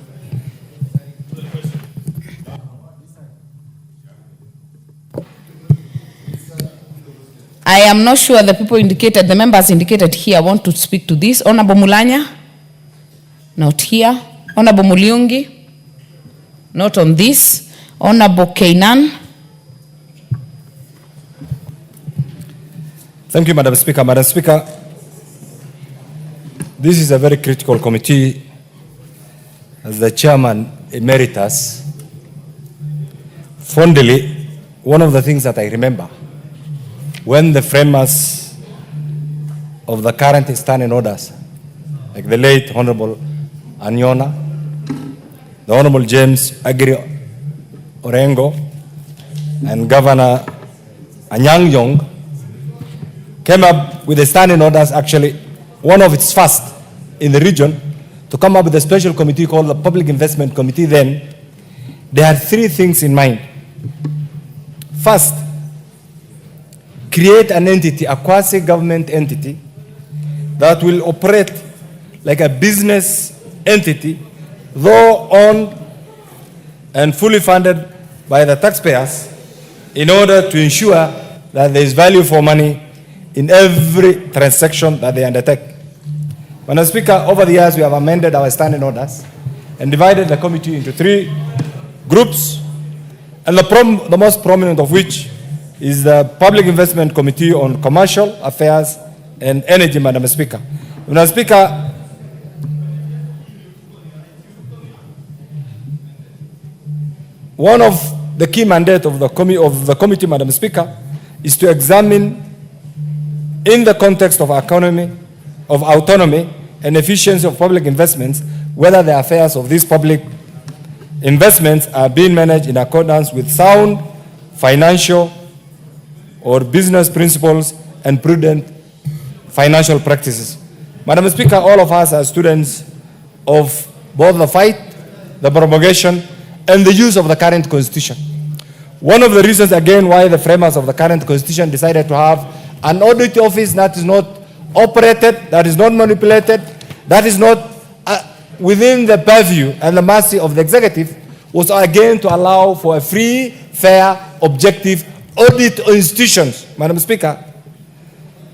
I am not sure the members indicated here want to speak to this. Honorable Mulanya? Not here. Honorable Muliungi? Not on this. Honorable Kainan?
Thank you, Madam Speaker. Madam Speaker, this is a very critical committee. As the chairman emeritus, fondly, one of the things that I remember when the framers of the current standing orders, like the late Honorable Anyona, the Honorable James Agri Orengo, and Governor Anyang Yong, came up with the standing orders, actually one of its first in the region, to come up with a special committee called the Public Investment Committee. Then they had three things in mind. First, create an entity, a quasi-government entity that will operate like a business entity, though owned and fully funded by the taxpayers, in order to ensure that there is value for money in every transaction that they undertake. Madam Speaker, over the years we have amended our standing orders and divided the committee into three groups, and the most prominent of which is the Public Investment Committee on Commercial Affairs and Energy, Madam Speaker. Madam Speaker, one of the key mandates of the committee, Madam Speaker, is to examine, in the context of autonomy and efficiency of public investments, whether the affairs of these public investments are being managed in accordance with sound financial or business principles and prudent financial practices. Madam Speaker, all of us are students of both the fight, the propagation, and the use of the current constitution. One of the reasons, again, why the framers of the current constitution decided to have an audit office that is not operated, that is not manipulated, that is not within the purview and the mercy of the executive, was again to allow for a free, fair, objective audit institutions, Madam Speaker,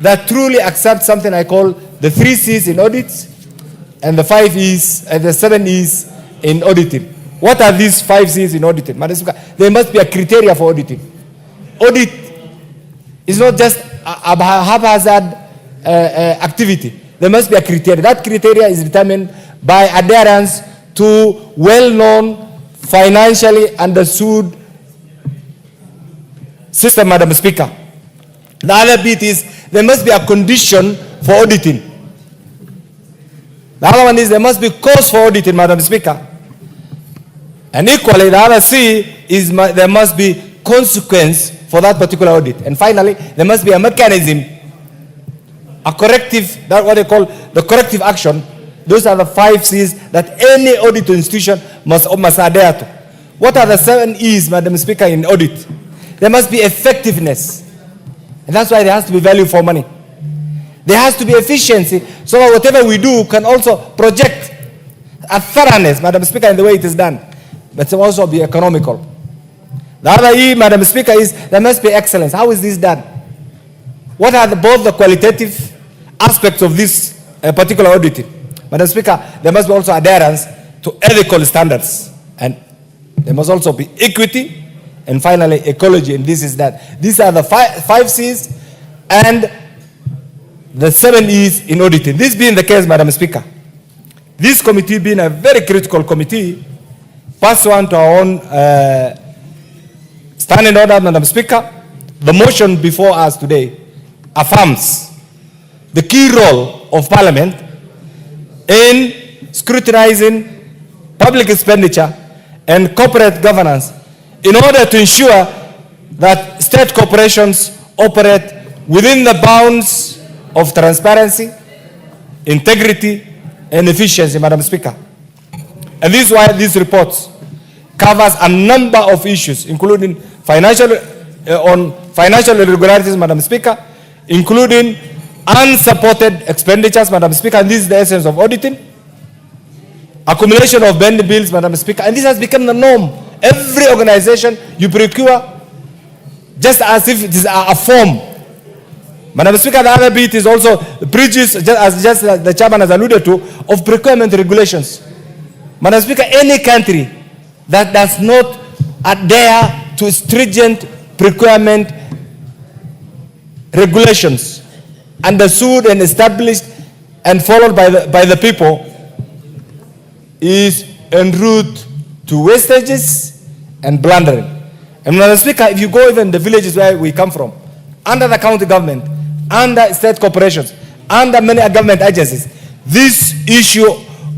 that truly accept something I call the 3 C's in audits and the 5 E's and the 7 E's in auditing. What are these 5 C's in auditing? Madam Speaker, there must be a criteria for auditing. Audit is not just a haphazard activity. There must be a criteria. That criteria is determined by adherence to well-known, financially understood system, Madam Speaker. The other bit is there must be a condition for auditing. The other one is there must be cause for auditing, Madam Speaker. And equally, the other C is there must be consequence for that particular audit. And finally, there must be a mechanism, a corrective, that's what they call the corrective action. Those are the 5 C's that any audit institution must adhere to. What are the 7 E's, Madam Speaker, in audit? There must be effectiveness. And that's why there has to be value for money. There has to be efficiency, so that whatever we do can also project a thoroughness, Madam Speaker, in the way it is done. But it will also be economical. The other E, Madam Speaker, is there must be excellence. How is this done? what are both the qualitative aspects of this particular auditing? Madam Speaker, there must be also adherence to ethical standards, and there must also be equity, and finally ecology, and this is that. These are the five C's and the 7 E's in auditing. This being the case, Madam Speaker, this committee being a very critical committee, pursuant to our own standing order, Madam Speaker, the motion before us today affirms the key role of Parliament in scrutinizing public expenditure and corporate governance in order to ensure that state corporations operate within the bounds of transparency, integrity, and efficiency, Madam Speaker. And this is why these reports covers a number of issues, including financial irregularities, Madam Speaker, including unsupported expenditures, Madam Speaker, and this is the essence of auditing. Accumulation of bend bills, Madam Speaker, and this has become the norm. Every organization you procure, just as if it is a form. Madam Speaker, the other bit is also the breaches, just the chairman has alluded to, of procurement regulations. Madam Speaker, any country that does not adhere to stringent procurement regulations understood and established and followed by the people is en route to wastages and blundering. And Madam Speaker, if you go even the villages where we come from, under the county government, under state corporations, under many government agencies, this issue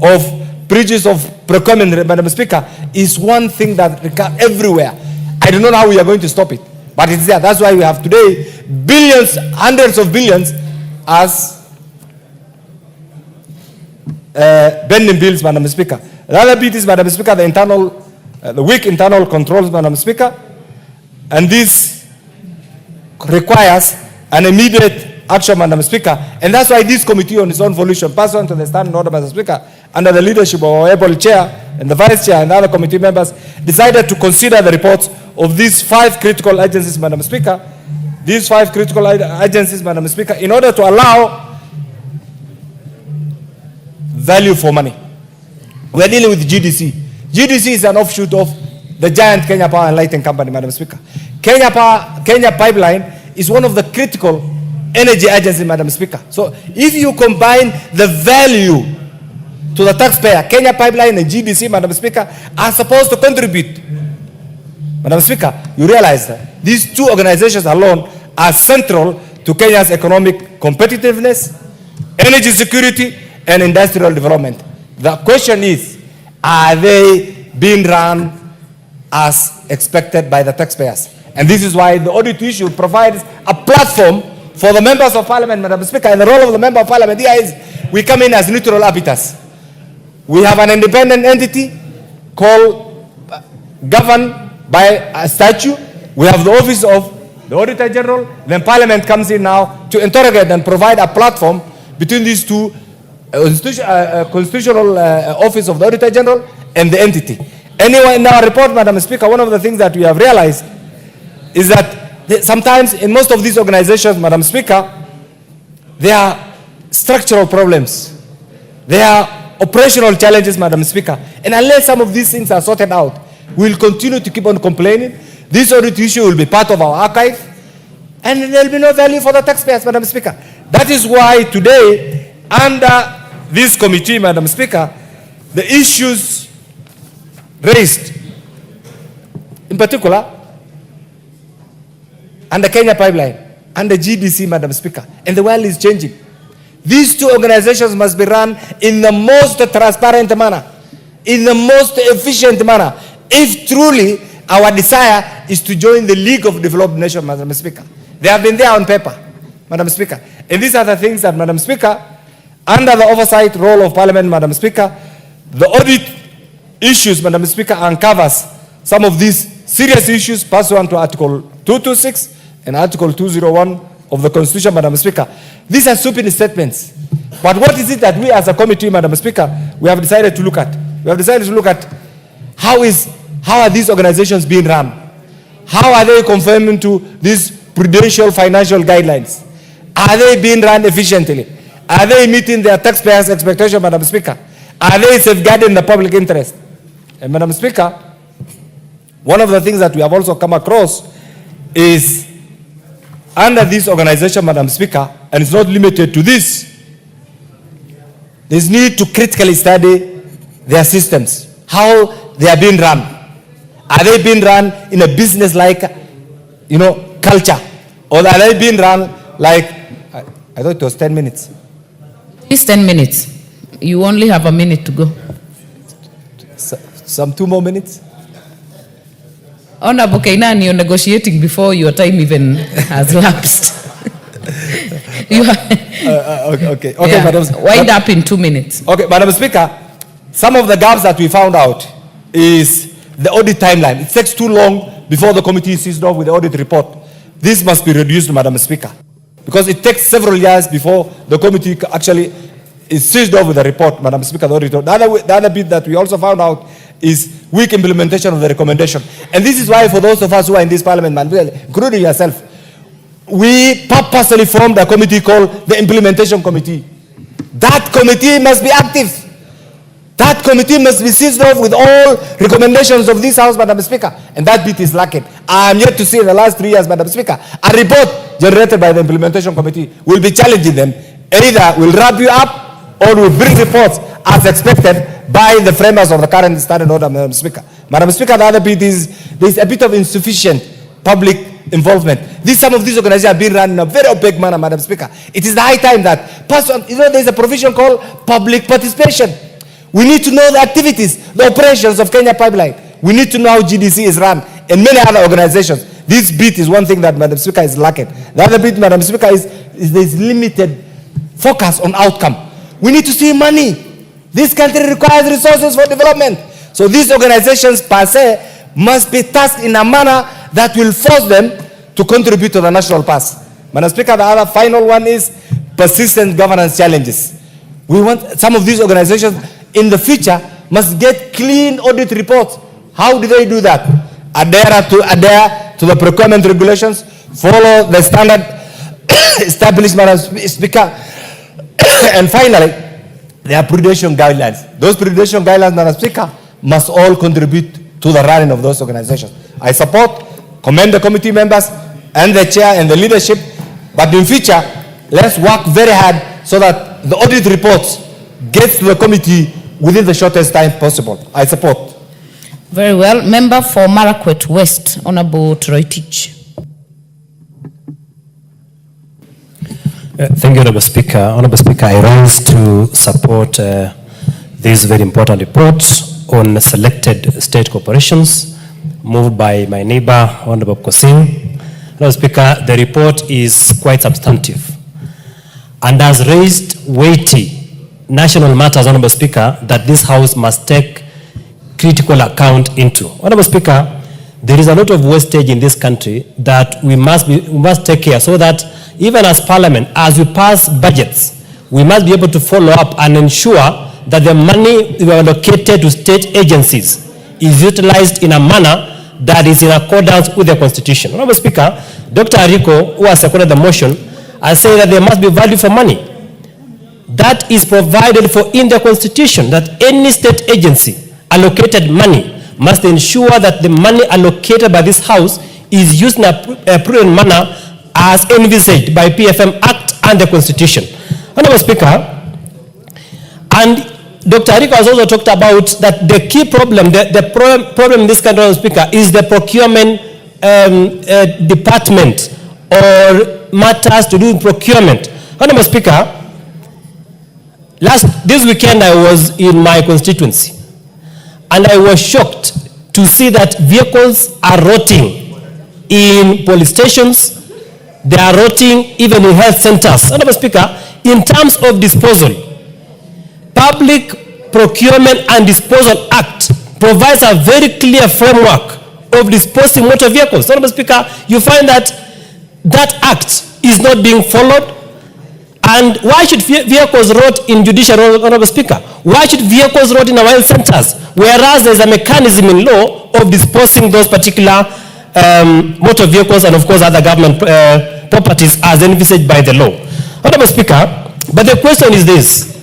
of breaches of procurement, Madam Speaker, is one thing that occurs everywhere. I don't know how we are going to stop it, but it's there. That's why we have today billions, hundreds of billions as bending bills, Madam Speaker. The other bit is, Madam Speaker, the weak internal controls, Madam Speaker, and this requires an immediate action, Madam Speaker, and that's why this committee on its own volition, pursuant to the standing order, Madam Speaker, under the leadership of our able chair and the vice chair and the other committee members, decided to consider the reports of these 5 critical agencies, Madam Speaker, these 5 critical agencies, Madam Speaker, in order to allow value for money. We're dealing with GDC. GDC is an offshoot of the giant Kenya Power and Lighting Company, Madam Speaker. Kenya Pipeline is one of the critical energy agencies, Madam Speaker. So if you combine the value to the taxpayer, Kenya Pipeline and GDC, Madam Speaker, are supposed to contribute. Madam Speaker, you realize that these 2 organizations alone are central to Kenya's economic competitiveness, energy security, and industrial development. The question is, are they being run as expected by the taxpayers? And this is why the audit issue provides a platform for the members of Parliament, Madam Speaker, and the role of the member of Parliament here is we come in as neutral arbiters. We have an independent entity called, governed by a statute. We have the office of the Auditor General. Then Parliament comes in now to interrogate and provide a platform between these 2 constitutional office of the Auditor General and the entity. Anyway, in our report, Madam Speaker, one of the things that we have realized is that sometimes in most of these organizations, Madam Speaker, there are structural problems. There are operational challenges, Madam Speaker. And unless some of these things are sorted out, we will continue to keep on complaining. This audit issue will be part of our archive, and there will be no value for the taxpayers, Madam Speaker. That is why today, under this committee, Madam Speaker, the issues raised, in particular, under Kenya Pipeline, under GDC, Madam Speaker, and the world is changing. These 2 organizations must be run in the most transparent manner, in the most efficient manner, if truly our desire is to join the League of Developed Nations, Madam Speaker. They have been there on paper, Madam Speaker. And these are the things that, Madam Speaker, under the oversight role of Parliament, Madam Speaker, the audit issues, Madam Speaker, uncovers some of these serious issues pursuant to Article 226 and Article 201 of the Constitution, Madam Speaker. These are stupid statements. But what is it that we as a committee, Madam Speaker, we have decided to look at? We have decided to look at how are these organizations being run? How are they conforming to these prudential financial guidelines? Are they being run efficiently? Are they meeting their taxpayers' expectation, Madam Speaker? Are they safeguarding the public interest? And Madam Speaker, one of the things that we have also come across is under this organization, Madam Speaker, and it's not limited to this, there's need to critically study their systems, how they are being run. Are they being run in a business-like, culture? Or are they being run like, I thought it was 10 minutes.
It's 10 minutes. You only have a minute to go.
Some 2 more minutes?
Honorable Kainan, you're negotiating before your time even has lapsed.
Okay,
Yeah.
Madam.
Wind up in 2 minutes.
Okay, Madam Speaker, some of the gaps that we found out is the audit timeline. It takes too long before the committee is seized off with the audit report. This must be reduced, Madam Speaker, because it takes several years before the committee actually is seized off with the report, Madam Speaker, the audit report. The other bit that we also found out is weak implementation of the recommendation. And this is why for those of us who are in this parliament, including yourself, we purposely formed a committee called the Implementation Committee. That committee must be active. That committee must be seized off with all recommendations of this House, Madam Speaker. And that bit is lacking. I am yet to see in the last 3 years, Madam Speaker, a report generated by the Implementation Committee will be challenging them. Either will wrap you up or will bring reports as expected by the framers of the current standing order, Madam Speaker. Madam Speaker, the other bit is there's a bit of insufficient public involvement. Some of these organizations have been run in a very opaque manner, Madam Speaker. It is the high time that there's a provision called public participation. We need to know the activities, the operations of Kenya Pipeline. We need to know how GDC is run and many other organizations. This bit is one thing that, Madam Speaker, is lacking. The other bit, Madam Speaker, is there's limited focus on outcome. We need to see money. This country requires resources for development. So these organizations per se must be tasked in a manner that will force them to contribute to the national past. Madam Speaker, the other final one is persistent governance challenges. We want some of these organizations in the future must get clean audit reports. How do they do that? Adhere to the procurement regulations, follow the standard established, Madam Speaker, and finally, there are prudential guidelines. Those prudential guidelines, Madam Speaker, must all contribute to the running of those organizations. I commend the committee members and the chair and the leadership, but in future, let's work very hard so that the audit reports get to the committee within the shortest time possible. I support.
Very well. Member for Marakwet West, Honorable Troitich.
Thank you, Honorable Speaker. Honorable Speaker, I rise to support this very important report on selected state corporations moved by my neighbor, Honorable Kosing. Honorable Speaker, the report is quite substantive and has raised weighty national matters, Honorable Speaker, that this House must take critical account into. Honorable Speaker, there is a lot of wastage in this country that we must take care, so that even as Parliament, as we pass budgets, we must be able to follow up and ensure that the money we have allocated to state agencies is utilized in a manner that is in accordance with the Constitution. Honorable Speaker, Dr. Ariko, who has seconded the motion, has said that there must be value for money. That is provided for in the Constitution, that any state agency allocated money must ensure that the money allocated by this House is used in a prudent manner as envisaged by PFM Act and the Constitution. Honorable Speaker, and Dr. Ariko has also talked about that the key problem, the problem in this country, Honorable Speaker, is the procurement department or matters to do with procurement. Honorable Speaker, this weekend I was in my constituency and I was shocked to see that vehicles are rotting in police stations. They are rotting even in health centers. Honorable Speaker, in terms of disposal, Public Procurement and Disposal Act provides a very clear framework of disposing motor vehicles. Honorable Speaker, you find that that act is not being followed. And why should vehicles rot in judicial, Honorable Speaker? Why should vehicles rot in our health centers? Whereas there's a mechanism in law of disposing those particular motor vehicles and of course other government properties as envisaged by the law. Honorable Speaker, but the question is this.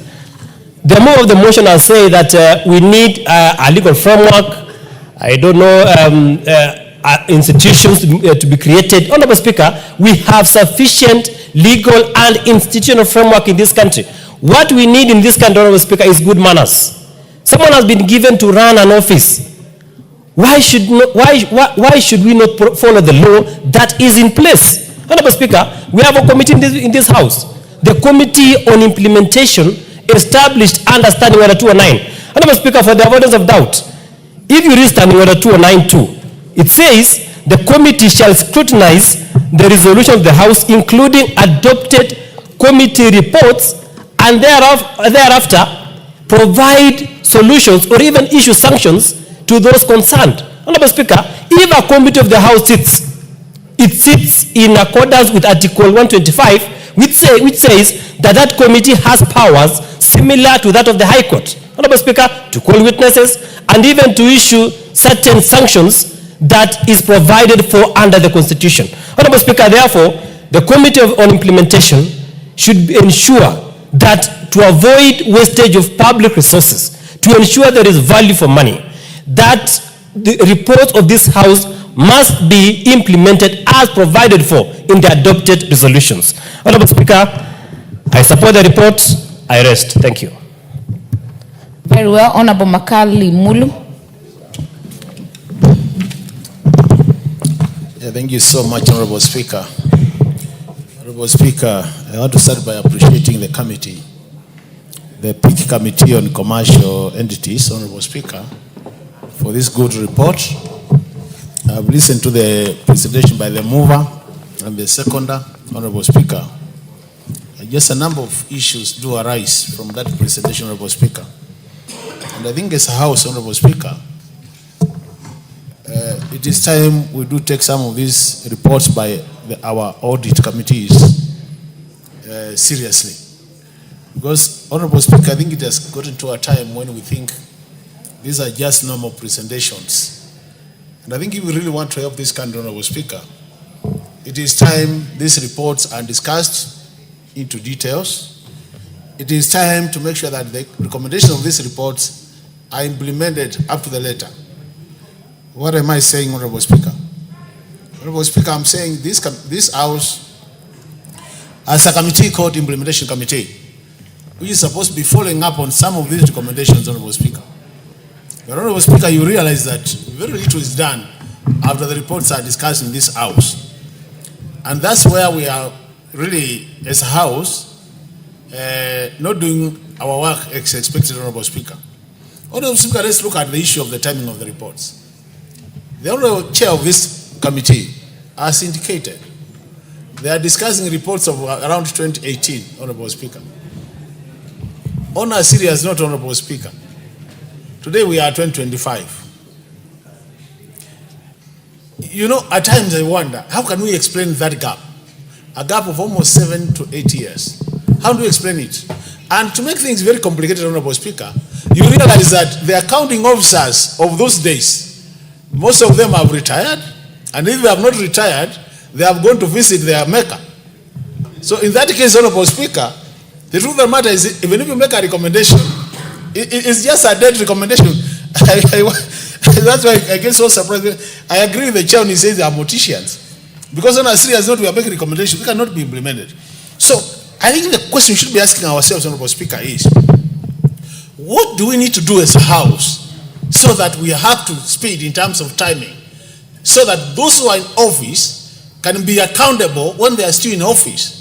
The more of the motion are say that we need a legal framework, I don't know, institutions to be created. Honorable Speaker, we have sufficient legal and institutional framework in this country. What we need in this country, Honorable Speaker, is good manners. Someone has been given to run an office. Why should we not follow the law that is in place? Honorable Speaker, we have a committee in this house. The Committee on Implementation established under Standing Order 209. Honorable Speaker, for the avoidance of doubt, if you read Standing Order 209-2, it says the committee shall scrutinize the resolution of the House, including adopted committee reports, and thereafter provide solutions or even issue sanctions to those concerned. Honorable Speaker, if a committee of the House sits in accordance with Article 125, which says that committee has powers similar to that of the High Court. Honorable Speaker, to call witnesses and even to issue certain sanctions that is provided for under the Constitution. Honorable Speaker, therefore, the Committee on Implementation should ensure that to avoid wastage of public resources, to ensure there is value for money, that the reports of this House must be implemented as provided for in the adopted resolutions. Honorable Speaker, I support the report. I rest. Thank you.
Very well. Honorable Makali Mulu.
Yeah, thank you so much, Honorable Speaker. Honorable Speaker, I want to start by appreciating the committee, the PIC Committee on Commercial Entities, Honorable Speaker, for this good report. I've listened to the presentation by the mover and the seconder, Honorable Speaker. Just a number of issues do arise from that presentation, Honorable Speaker. And I think as a House, Honorable Speaker, it is time we do take some of these reports by our audit committees seriously. Because, Honorable Speaker, I think it has gotten to a time when we think these are just normal presentations. And I think if we really want to help this country, Honorable Speaker, it is time these reports are discussed into details. It is time to make sure that the recommendations of these reports are implemented up to the letter. What am I saying, Honorable Speaker? Honorable Speaker, I'm saying this House, as a committee called Implementation Committee, which is supposed to be following up on some of these recommendations, Honorable Speaker. But Honorable Speaker, you realize that very little is done after the reports are discussed in this House. And that's where we are really, as a House, not doing our work as expected, Honorable Speaker. Honorable Speaker, let's look at the issue of the timing of the reports. The Honorable Chair of this committee has indicated they are discussing reports of around 2018, Honorable Speaker. On a serious note, Honorable Speaker, today we are 2025. You know, at times I wonder, how can we explain that gap? A gap of almost 7 to 8 years. How do we explain it? And to make things very complicated, Honorable Speaker, you realize that the accounting officers of those days, most of them have retired, and if they have not retired, they have gone to visit their maker. So in that case, Honorable Speaker, the truth of the matter is, even if you make a recommendation, it's just a dead recommendation. That's why I get so surprised. I agree with the chair when he says they are morticians. Because on a serious note, we are making recommendations, they cannot be implemented. So I think the question we should be asking ourselves, Honorable Speaker, is what do we need to do as a House so that we have to speed in terms of timing, so that those who are in office can be accountable when they are still in office?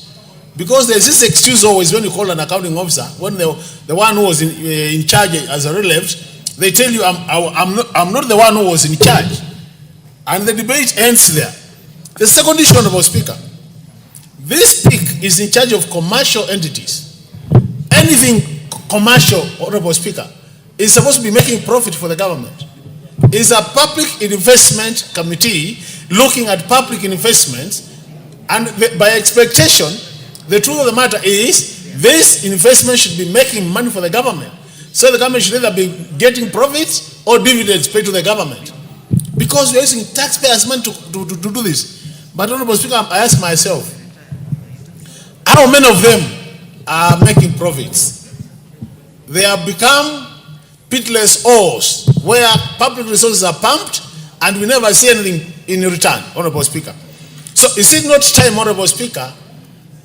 Because there's this excuse always when you call an accounting officer, when the one who was in charge has already left, they tell you, I'm not the one who was in charge. And the debate ends there. The second issue, Honorable Speaker, this PIC is in charge of commercial entities. Anything commercial, Honorable Speaker, is supposed to be making profit for the government. It's a public investment committee looking at public investments, and by expectation, the truth of the matter is this investment should be making money for the government. So the government should either be getting profits or dividends paid to the government. Because we are using taxpayers' money to do this. But Honorable Speaker, I ask myself,
how many of them are making profits? They have become pitless ores where public resources are pumped and we never see anything in return, Honorable Speaker. So is it not time, Honorable Speaker,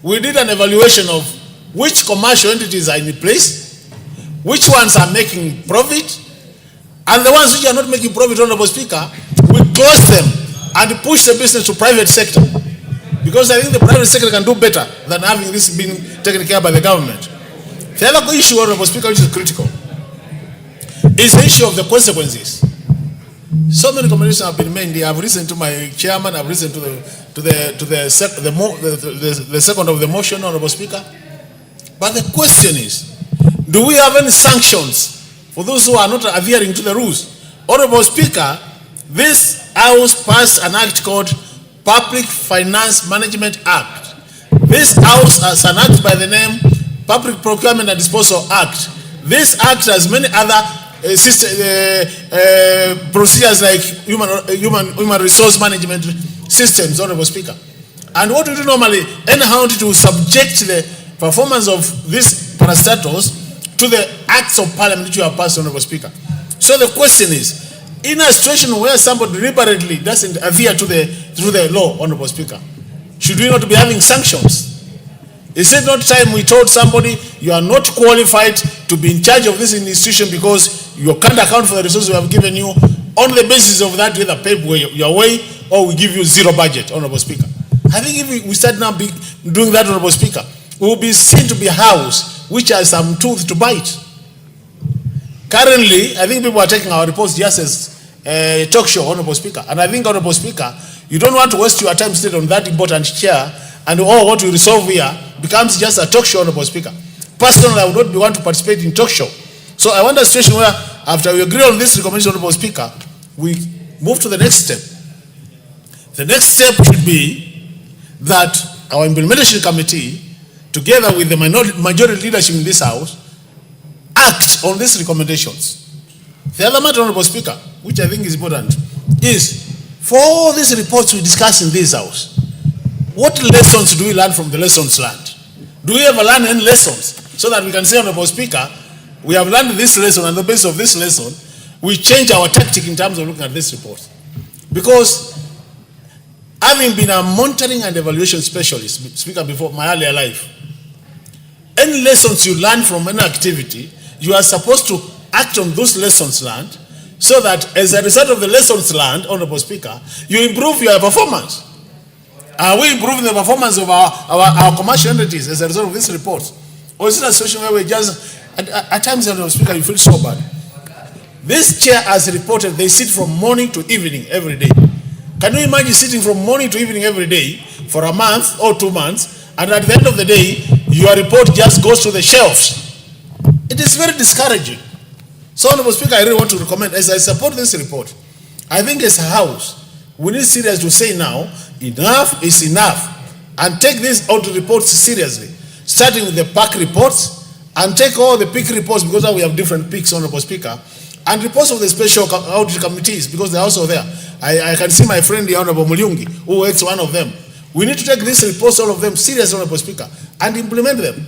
we did an evaluation of which commercial entities are in place, which ones are making profit, and the ones which are not making profit, Honorable Speaker, we close them and push the business to private sector. Because I think the private sector can do better than having this being taken care of by the government. The other issue, Honorable Speaker, which is critical, is the issue of the consequences. So many recommendations have been made. I've listened to my chairman. I've listened to the second of the motion, Honorable Speaker. But the question is, do we have any sanctions for those who are not adhering to the rules? Honorable Speaker, this House passed an act called Public Finance Management Act. This House has an act by the name Public Procurement and Disposal Act. This act has many other procedures like human resource management systems, Honorable Speaker. And what we do normally, anyhow to subject the performance of these parastatals to the acts of parliament which you have passed, Honorable Speaker. So the question is, in a situation where somebody deliberately doesn't adhere to the law, Honorable Speaker, should we not be having sanctions? Is it not time we told somebody you are not qualified to be in charge of this institution because you can't account for the resources we have given you? On the basis of that, either pay your way or we give you zero budget, Honorable Speaker. I think if we start now doing that, Honorable Speaker, we will be seen to be a house which has some tooth to bite. Currently, I think people are taking our reports just as talk show, Honorable Speaker. And I think, Honorable Speaker, you don't want to waste your time sitting on that important chair and what we resolve here becomes just a talk show, Honorable Speaker. Personally, I would not want to participate in talk show. So I want a situation where, after we agree on this recommendation, Honorable Speaker, we move to the next step. The next step should be that our implementation committee, together with the majority leadership in this House, act on these recommendations. The other matter, Honorable Speaker, which I think is important, is for all these reports we discuss in this House, what lessons do we learn from the lessons learned? Do we ever learn any lessons so that we can say, Honorable Speaker, we have learned this lesson, and on the basis of this lesson, we change our tactic in terms of looking at this report? Because having been a monitoring and evaluation specialist, Speaker, before my earlier life, any lessons you learn from any activity, you are supposed to act on those lessons learned so that as a result of the lessons learned, Honorable Speaker, you improve your performance. Are we improving the performance of our commercial entities as a result of this report? Or is it a situation where we just, at times, Honorable Speaker, you feel so bad? This chair has reported they sit from morning to evening every day. Can you imagine sitting from morning to evening every day for a month or 2 months, and at the end of the day, your report just goes to the shelves? It is very discouraging. So, Honorable Speaker, I really want to recommend, as I support this report, I think as a House, we need serious to say now, enough is enough, and take these audit reports seriously, starting with the PAC reports, and take all the PIC reports, because now we have different PICs, Honorable Speaker, and reports of the special audit committees, because they're also there. I can see my friend, the Honorable Mulyungi, who is one of them. We need to take these reports, all of them, seriously, Honorable Speaker, and implement them,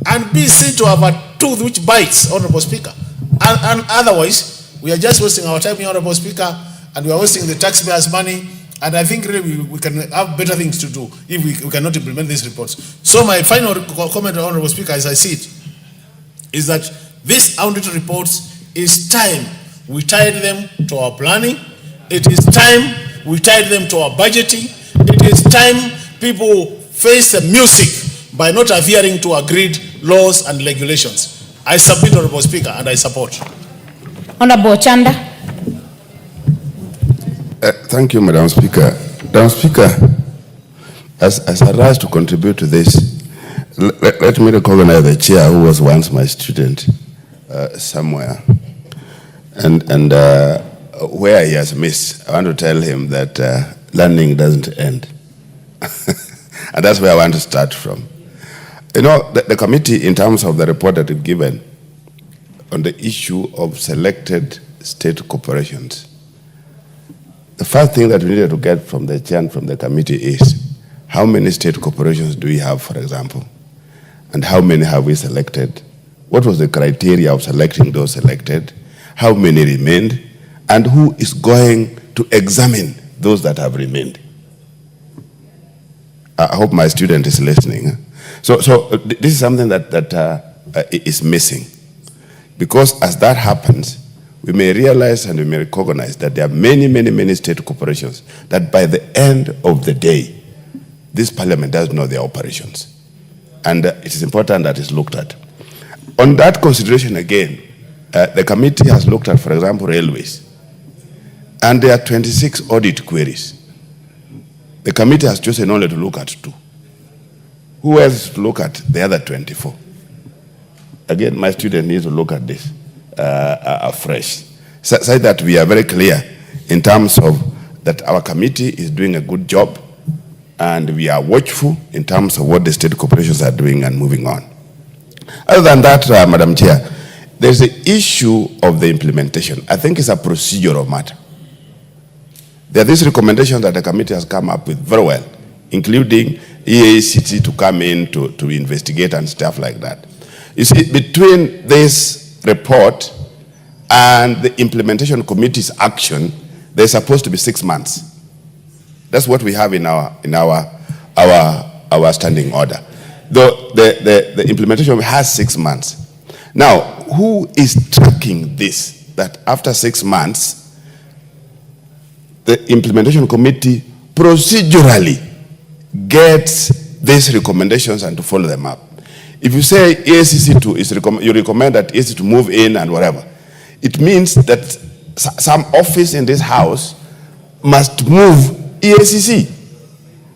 and be seen to have a tooth which bites, Honorable Speaker. And otherwise, we are just wasting our time, Honorable Speaker, and we are wasting the taxpayers' money. And I think really we can have better things to do if we cannot implement these reports. So my final comment, Honorable Speaker, as I see it, is that these audit reports, is time we tied them to our planning. It is time we tied them to our budgeting. It is time people face the music by not adhering to agreed laws and regulations. I submit, Honorable Speaker, and I support.
Honorable Chanda.
Thank you, Madam Speaker. Madam Speaker, as I rise to contribute to this, let me recognize the chair who was once my student somewhere. And where he has missed, I want to tell him that learning doesn't end. And that's where I want to start from. You know, the committee, in terms of the report that we've given on the issue of selected state corporations, the first thing that we needed to get from the chair and from the committee is, how many state corporations do we have, for example? And how many have we selected? What was the criteria of selecting those selected? How many remained? And who is going to examine those that have remained? I hope my student is listening. So this is something that is missing. Because as that happens, we may realize and we may recognize that there are many state corporations that by the end of the day, this parliament does know their operations. And it is important that it's looked at. On that consideration again, the committee has looked at, for example, railways. And there are 26 audit queries. The committee has chosen only to look at 2. Who else to look at the other 24? Again, my student needs to look at this afresh. So that we are very clear in terms of that our committee is doing a good job and we are watchful in terms of what the state corporations are doing and moving on. Other than that, Madam Chair, there's the issue of the implementation. I think it's a procedural matter. There are these recommendations that the committee has come up with very well, including EACT to come in to investigate and stuff like that. You see, between this report and the implementation committee's action, there's supposed to be 6 months. That's what we have in our standing order. Though the implementation has 6 months. Now, who is tracking this? That after 6 months, the implementation committee procedurally gets these recommendations and to follow them up. If you say ACC2 is you recommend that ACC to move in and whatever, it means that some office in this house must move EACC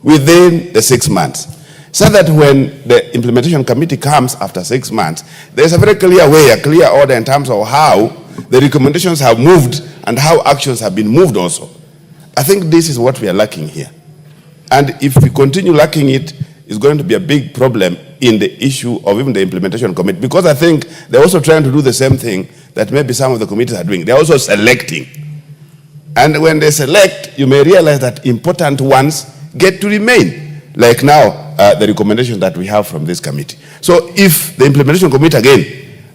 within the 6 months. So that when the implementation committee comes after 6 months, there's a very clear way, a clear order in terms of how the recommendations have moved and how actions have been moved also. I think this is what we are lacking here. And if we continue lacking it, it's going to be a big problem in the issue of even the implementation committee. Because I think they're also trying to do the same thing that maybe some of the committees are doing. They're also selecting. And when they select, you may realize that important ones get to remain. Like now, the recommendations that we have from this committee. So if the implementation committee again,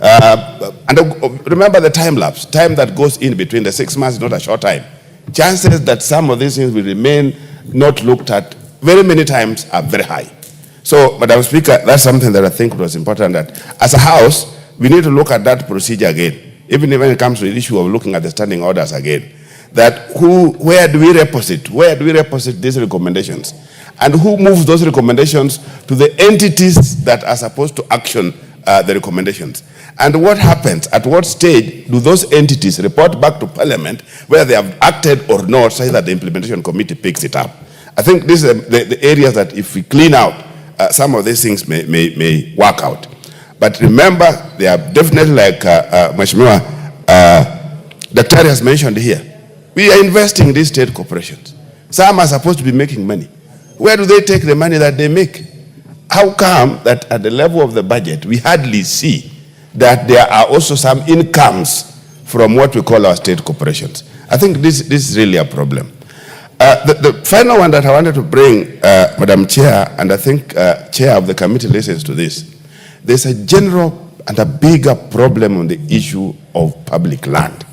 and remember the time lapse, time that goes in between the 6 months is not a short time. Chances that some of these things will remain not looked at very many times are very high. So, Madam Speaker, that's something that I think was important, that as a House, we need to look at that procedure again, even when it comes to the issue of looking at the standing orders again. That where do we reposit? Where do we reposit these recommendations? And who moves those recommendations to the entities that are supposed to action the recommendations? And what happens? At what stage do those entities report back to Parliament whether they have acted or not, so that the implementation committee picks it up? I think these are the areas that if we clean out, some of these things may work out. But remember, they are definitely, like Mheshimiwa Daktari has mentioned here, we are investing in these state corporations. Some are supposed to be making money. Where do they take the money that they make? How come that at the level of the budget, we hardly see that there are also some incomes from what we call our state corporations? I think this is really a problem. The final one that I wanted to bring, Madam Chair, and I think Chair of the committee listens to this, there's a general and a bigger problem on the issue of public land.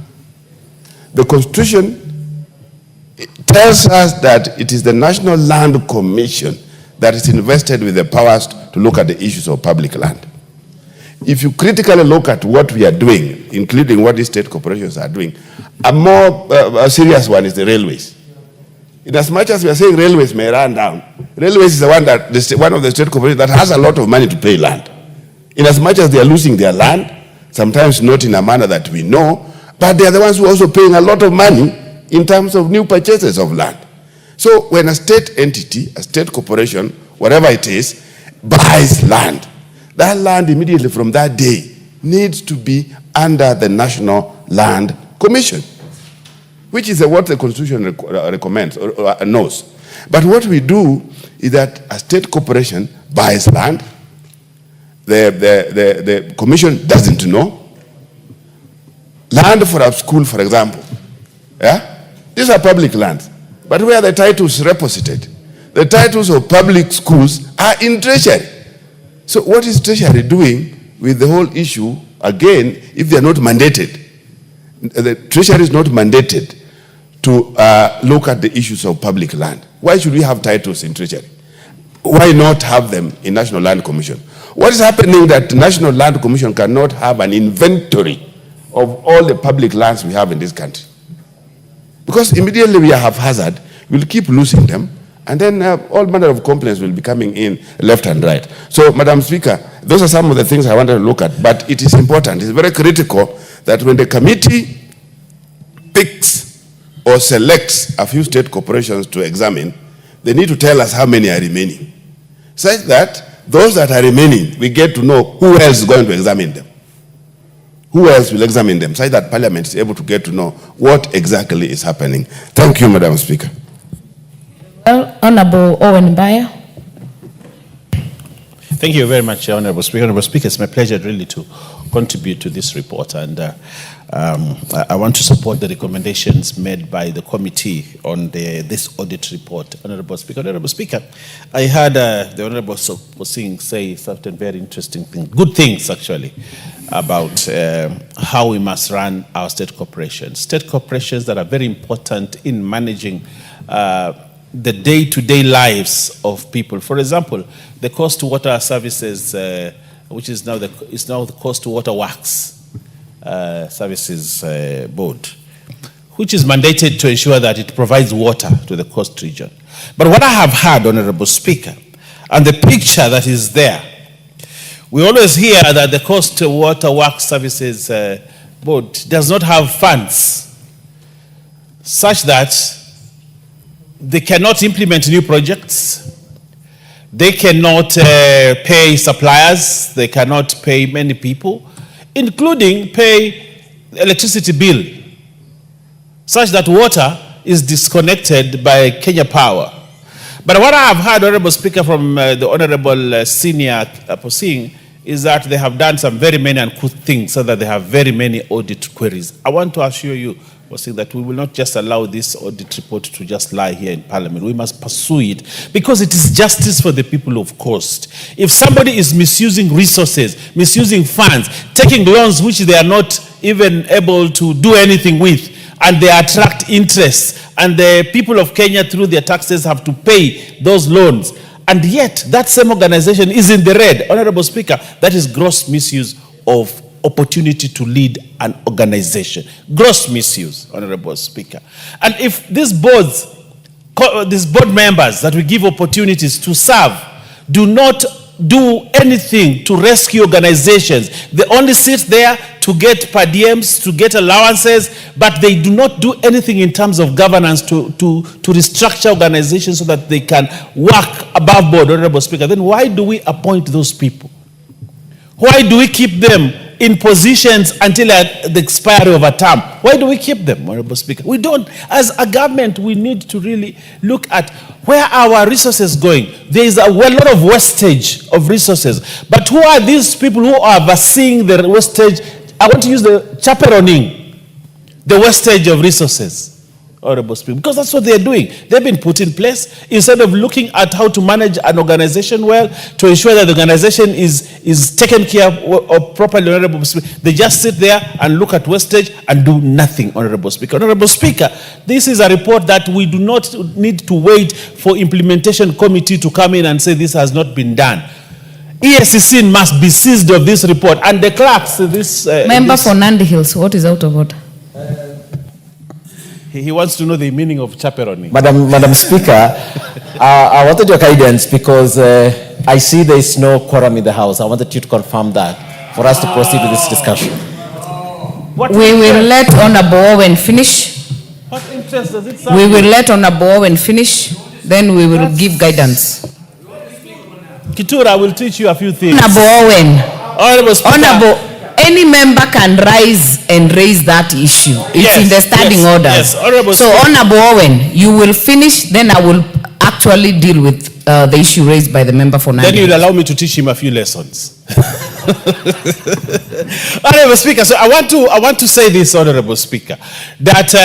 The Constitution tells us that it is the National Land Commission that is invested with the powers to look at the issues of public land. If you critically look at what we are doing, including what the state corporations are doing, a more serious one is the railways. In as much as we are saying railways may run down, railways is the one that one of the state corporations that has a lot of money to pay land. In as much as they are losing their land, sometimes not in a manner that we know, but they are the ones who are also paying a lot of money in terms of new purchases of land. So when a state entity, a state corporation, whatever it is, buys land, that land immediately from that day needs to be under the National Land Commission, which is what the Constitution recommends or knows. But what we do is that a state corporation buys land, the commission doesn't know. Land for a school, for example, yeah? These are public lands, but where the titles reposited, the titles of public schools are in treasury. So what is Treasury doing with the whole issue, again, if they are not mandated? The Treasury is not mandated to look at the issues of public land. Why should we have titles in Treasury? Why not have them in National Land Commission? What is happening that the National Land Commission cannot have an inventory of all the public lands we have in this country? Because immediately we are haphazard, we'll keep losing them, and then all manner of complaints will be coming in left and right. So, Madam Speaker, those are some of the things I wanted to look at, but it is important, it's very critical that when the committee picks or selects a few state corporations to examine, they need to tell us how many are remaining, such that those that are remaining, we get to know who else is going to examine them. Who else will examine them, such that Parliament is able to get to know what exactly is happening. Thank you, Madam Speaker.
Well, Honorable Owen Mbaya.
Thank you very much, Honorable Speaker. Honorable Speaker, it's my pleasure really to contribute to this report, and I want to support the recommendations made by the committee on this audit report. Honorable Speaker, I heard the Honorable Singh say certain very interesting things, good things actually, about how we must run our state corporations that are very important in managing the day-to-day lives of people. For example, the Coast Water Services, which is now the Coast Water Works Services Board, which is mandated to ensure that it provides water to the coast region. But what I have heard, Honorable Speaker, and the picture that is there, we always hear that the Coast Water Works Services Board does not have funds such that they cannot implement new projects. They cannot pay suppliers. They cannot pay many people, including pay electricity bill, such that water is disconnected by Kenya Power. But what I have heard, Honorable Speaker, from the Honorable Senior Posing, is that they have done some very many and good things, so that they have very many audit queries. I want to assure you, that we will not just allow this audit report to just lie here in Parliament. We must pursue it, because it is justice for the people of Coast. If somebody is misusing resources, misusing funds, taking loans which they are not even able to do anything with, and they attract interest, and the people of Kenya through their taxes have to pay those loans, and yet that same organization is in the red, Honorable Speaker, that is gross misuse of opportunity to lead an organization. Gross misuse, Honorable Speaker. And if these board members that we give opportunities to serve do not do anything to rescue organizations, they only sit there to get per diems, to get allowances, but they do not do anything in terms of governance to restructure organizations so that they can work above board, Honorable Speaker, then why do we appoint those people? Why do we keep them in positions until the expiry of a term? Why do we keep them, Honorable Speaker? We don't. As a government, we need to really look at where our resources going. There is a lot of wastage of resources. But who are these people who are overseeing the wastage? I want to use the chaperoning, the wastage of resources, Honorable Speaker, because that's what they're doing. They've been put in place instead of looking at how to manage an organization well, to ensure that the organization is taken care of properly, Honorable Speaker. They just sit there and look at wastage and do nothing, Honorable Speaker. Honorable Speaker, this is a report that we do not need to wait for implementation committee to come in and say this has not been done. ESCC must be seized of this report, and the clerks,
Member for Nandi Hills, what is out of order?
He wants to know the meaning of chaperoning.
Madam Speaker, I wanted your guidance because I see there is no quorum in the House. I wanted you to confirm that for us to proceed with this discussion.
We will let Honorable Owen finish.
What interest does it serve?
We will let Honorable Owen finish, then we will give guidance.
Kitura will teach you a few things.
Honorable Owen. Honorable, any member can rise and raise that issue. It's in the standing order.
Yes, Honorable
so, Honorable Owen, you will finish, then I will actually deal with the issue raised by the member for Nandi.
Then you'll allow me to teach him a few lessons. Honorable Speaker, so I want to say this, Honorable Speaker, that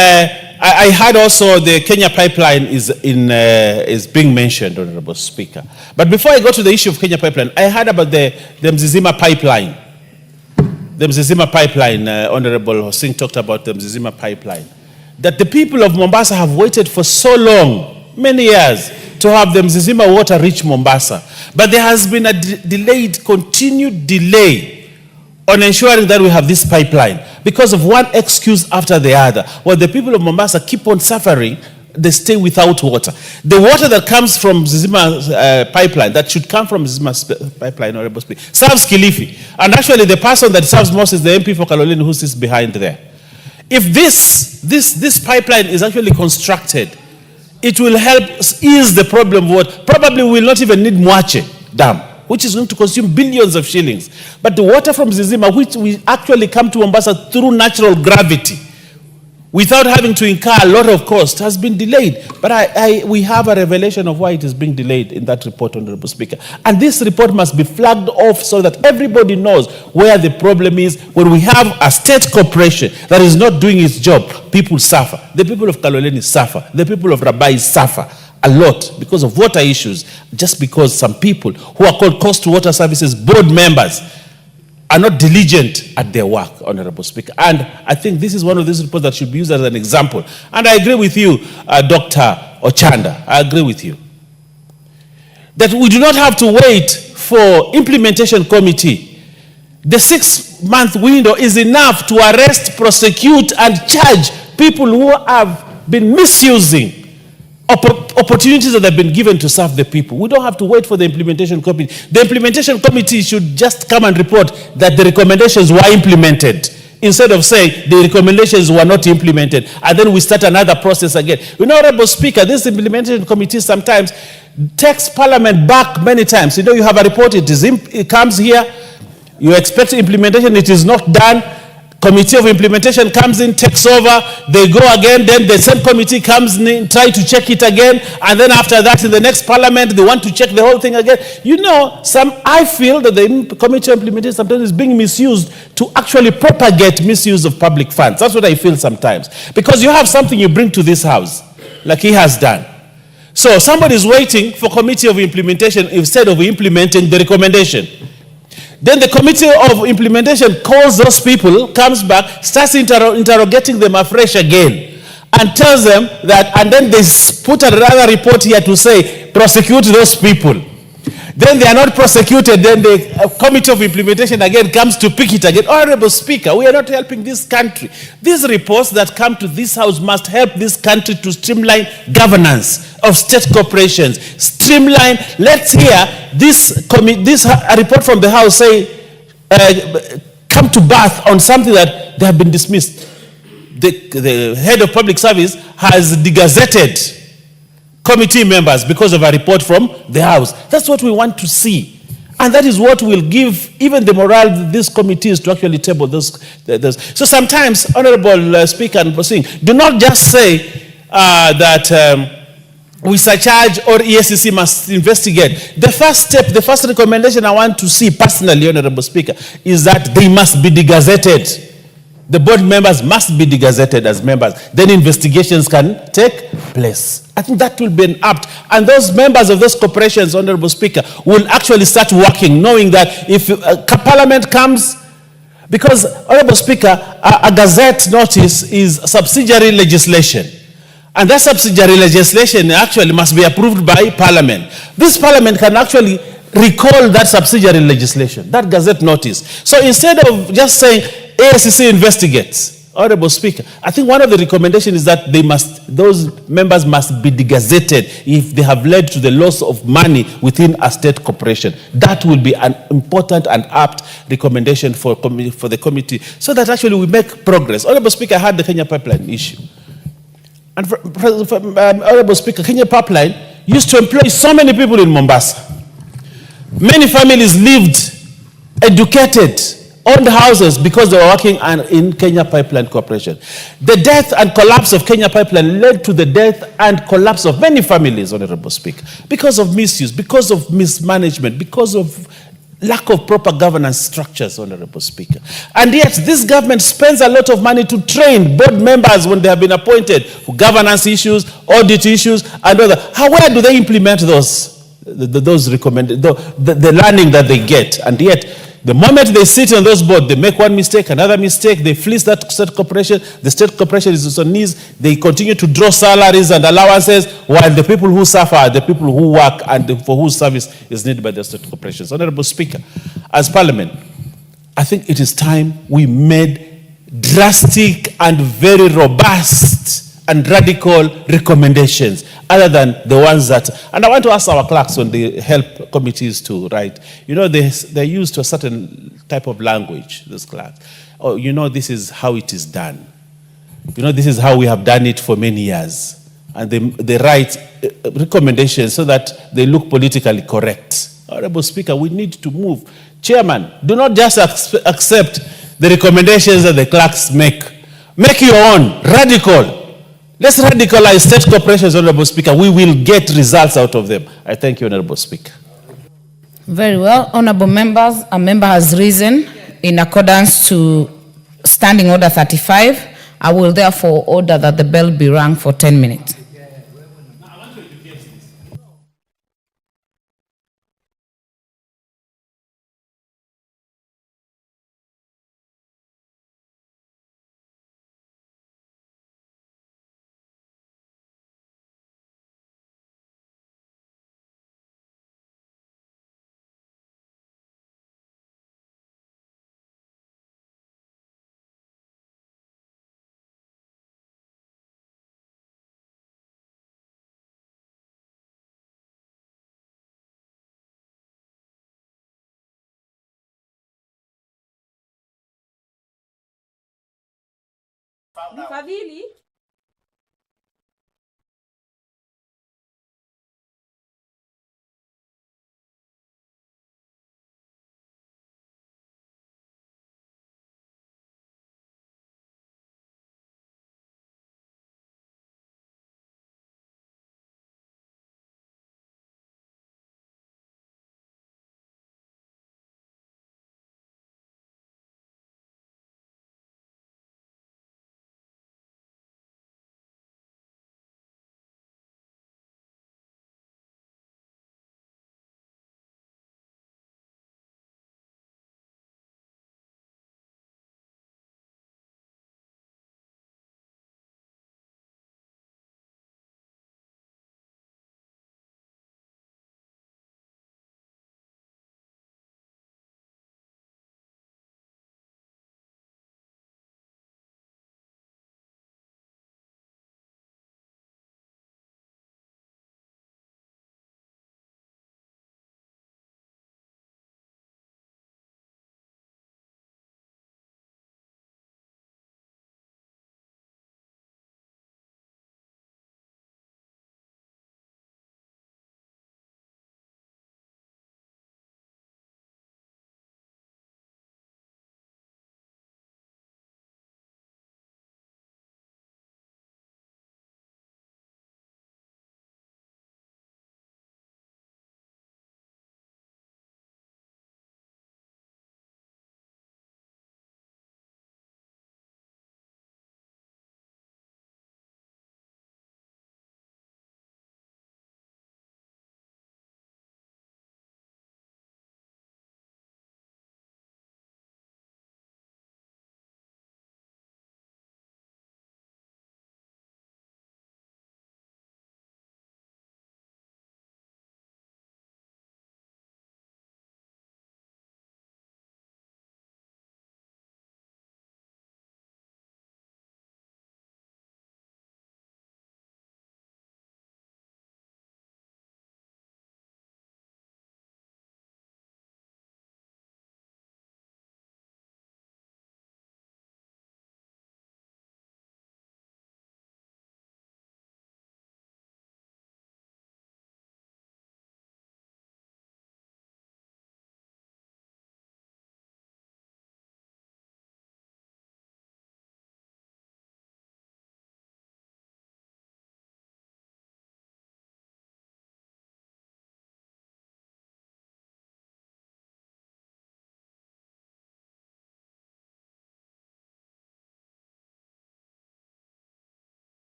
I heard also the Kenya pipeline is being mentioned, Honorable Speaker. But before I go to the issue of Kenya pipeline, I heard about the Mzizima pipeline. The Mzizima pipeline, Honorable Hosing talked about the Mzizima pipeline. That the people of Mombasa have waited for so long, many years, to have the Mzizima water reach Mombasa. But there has been a continued delay on ensuring that we have this pipeline because of one excuse after the other. While the people of Mombasa keep on suffering, they stay without water. The water that comes from Mzizima pipeline, that should come from Mzizima pipeline, Honorable Speaker, serves Kilifi. And actually the person that serves most is the MP for Kaloleni who sits behind there. If this pipeline is actually constructed, it will help ease the problem of what probably we will not even need Mwache Dam, which is going to consume billions of shillings. But the water from Zizima, which we actually come to Mombasa through natural gravity, without having to incur a lot of cost, has been delayed. But we have a revelation of why it is being delayed in that report, Honorable Speaker. And this report must be flagged off so that everybody knows where the problem is. When we have a state corporation that is not doing its job, people suffer. The people of Kaloleni suffer. The people of Rabai suffer a lot because of water issues, just because some people who are called Coast Water Services board members are not diligent at their work, Honorable Speaker. And I think this is one of these reports that should be used as an example. And I agree with you, Dr. Ochanda. I agree with you. That we do not have to wait for implementation committee. The 6-month window is enough to arrest, prosecute, and charge people who have been misusing opportunities that have been given to serve the people. We don't have to wait for the implementation committee. The implementation committee should just come and report that the recommendations were implemented, instead of saying the recommendations were not implemented, and then we start another process again. Honorable Speaker, this implementation committee sometimes takes Parliament back many times. You have a report, it comes here, you expect implementation, it is not done. Committee of implementation comes in, takes over, they go again, then the same committee comes in, try to check it again, and then after that in the next parliament they want to check the whole thing again. I feel that the committee of implementation sometimes is being misused to actually propagate misuse of public funds. That's what I feel sometimes. Because you have something you bring to this house, like he has done. So somebody is waiting for committee of implementation instead of implementing the recommendation. Then the committee of implementation calls those people, comes back, starts interrogating them afresh again, and tells them that, and then they put another report here to say, prosecute those people. Then they are not prosecuted, then the committee of implementation again comes to pick it again. Honorable Speaker, we are not helping this country. These reports that come to this house must help this country to streamline governance of state corporations. Streamline, let's hear this report from the house say, come to birth on something that they have been dismissed. The head of public service has degazetted committee members because of a report from the House. That's what we want to see. And that is what will give even the morale of these committees to actually table those. So sometimes, Honorable Speaker and Posing, do not just say that we surcharge or ESCC must investigate. The first step, the first recommendation I want to see personally, Honorable Speaker, is that they must be degazetted. The board members must be degazetted as members. Then investigations can take place. I think that will be an apt. And those members of those corporations, Honorable Speaker, will actually start working, knowing that if Parliament comes, because, Honorable Speaker, a gazette notice is subsidiary legislation. And that subsidiary legislation actually must be approved by Parliament. This Parliament can actually recall that subsidiary legislation, that gazette notice. So instead of just saying, ASCC investigates, Honorable Speaker, I think one of the recommendations is that those members must be degazetted if they have led to the loss of money within a state corporation. That will be an important and apt recommendation for the committee, so that actually we make progress. Honorable Speaker, I had the Kenya pipeline issue. And Honorable Speaker, Kenya pipeline used to employ so many people in Mombasa. Many families lived, educated, owned houses because they were working in Kenya Pipeline Corporation. The death and collapse of Kenya Pipeline led to the death and collapse of many families, Honorable Speaker, because of misuse, because of mismanagement, because of Lack of proper governance structures, Honorable Speaker. And yet this government spends a lot of money to train board members when they have been appointed for governance issues, audit issues, and other. Where do they implement those recommended, the learning that they get? And yet, the moment they sit on those boards, they make one mistake, another mistake, they fleece that state corporation, the state corporation is on knees, they continue to draw salaries and allowances, while the people who suffer are the people who work and for whose service is needed by the state corporations. Honorable Speaker, as Parliament, I think it is time we made drastic and very robust and radical recommendations, other than the ones that, and I want to ask our clerks when they help committees to write, you know, they're used to a certain type of language, those clerks. Oh, you know, this is how it is done. You know, this is how we have done it for many years. And they write recommendations so that they look politically correct. Honorable Speaker, we need to move. Chairman, do not just accept the recommendations that the clerks make. Make your own, radical. Let's radicalize state corporations, Honorable Speaker. We will get results out of them. I thank you, Honorable Speaker.
Very well. Honorable members, a member has risen in accordance to Standing Order 35. I will therefore order that the bell be rung for 10 minutes.
Mfadhili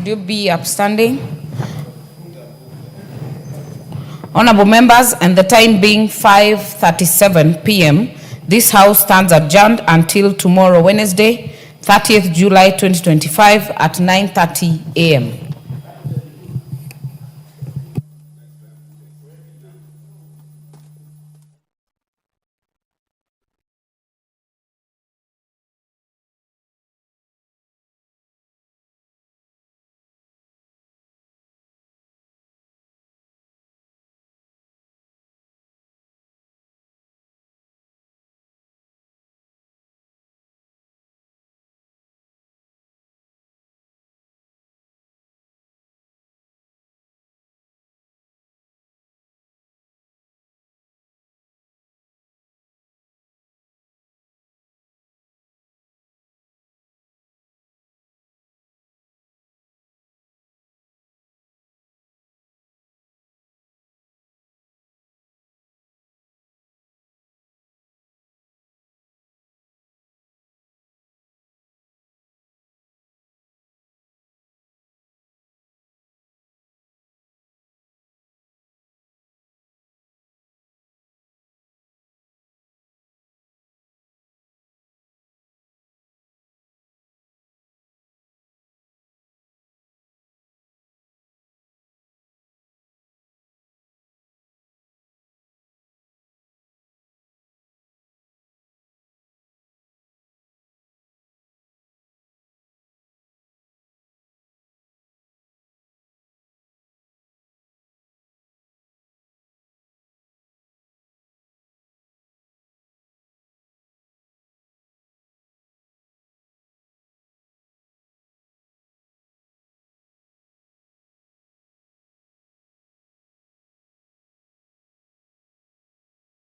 could you be upstanding? Honorable members, and the time being 5:37 p.m., this House stands adjourned until tomorrow, Wednesday, 30th July 2025 at 9:30 a.m.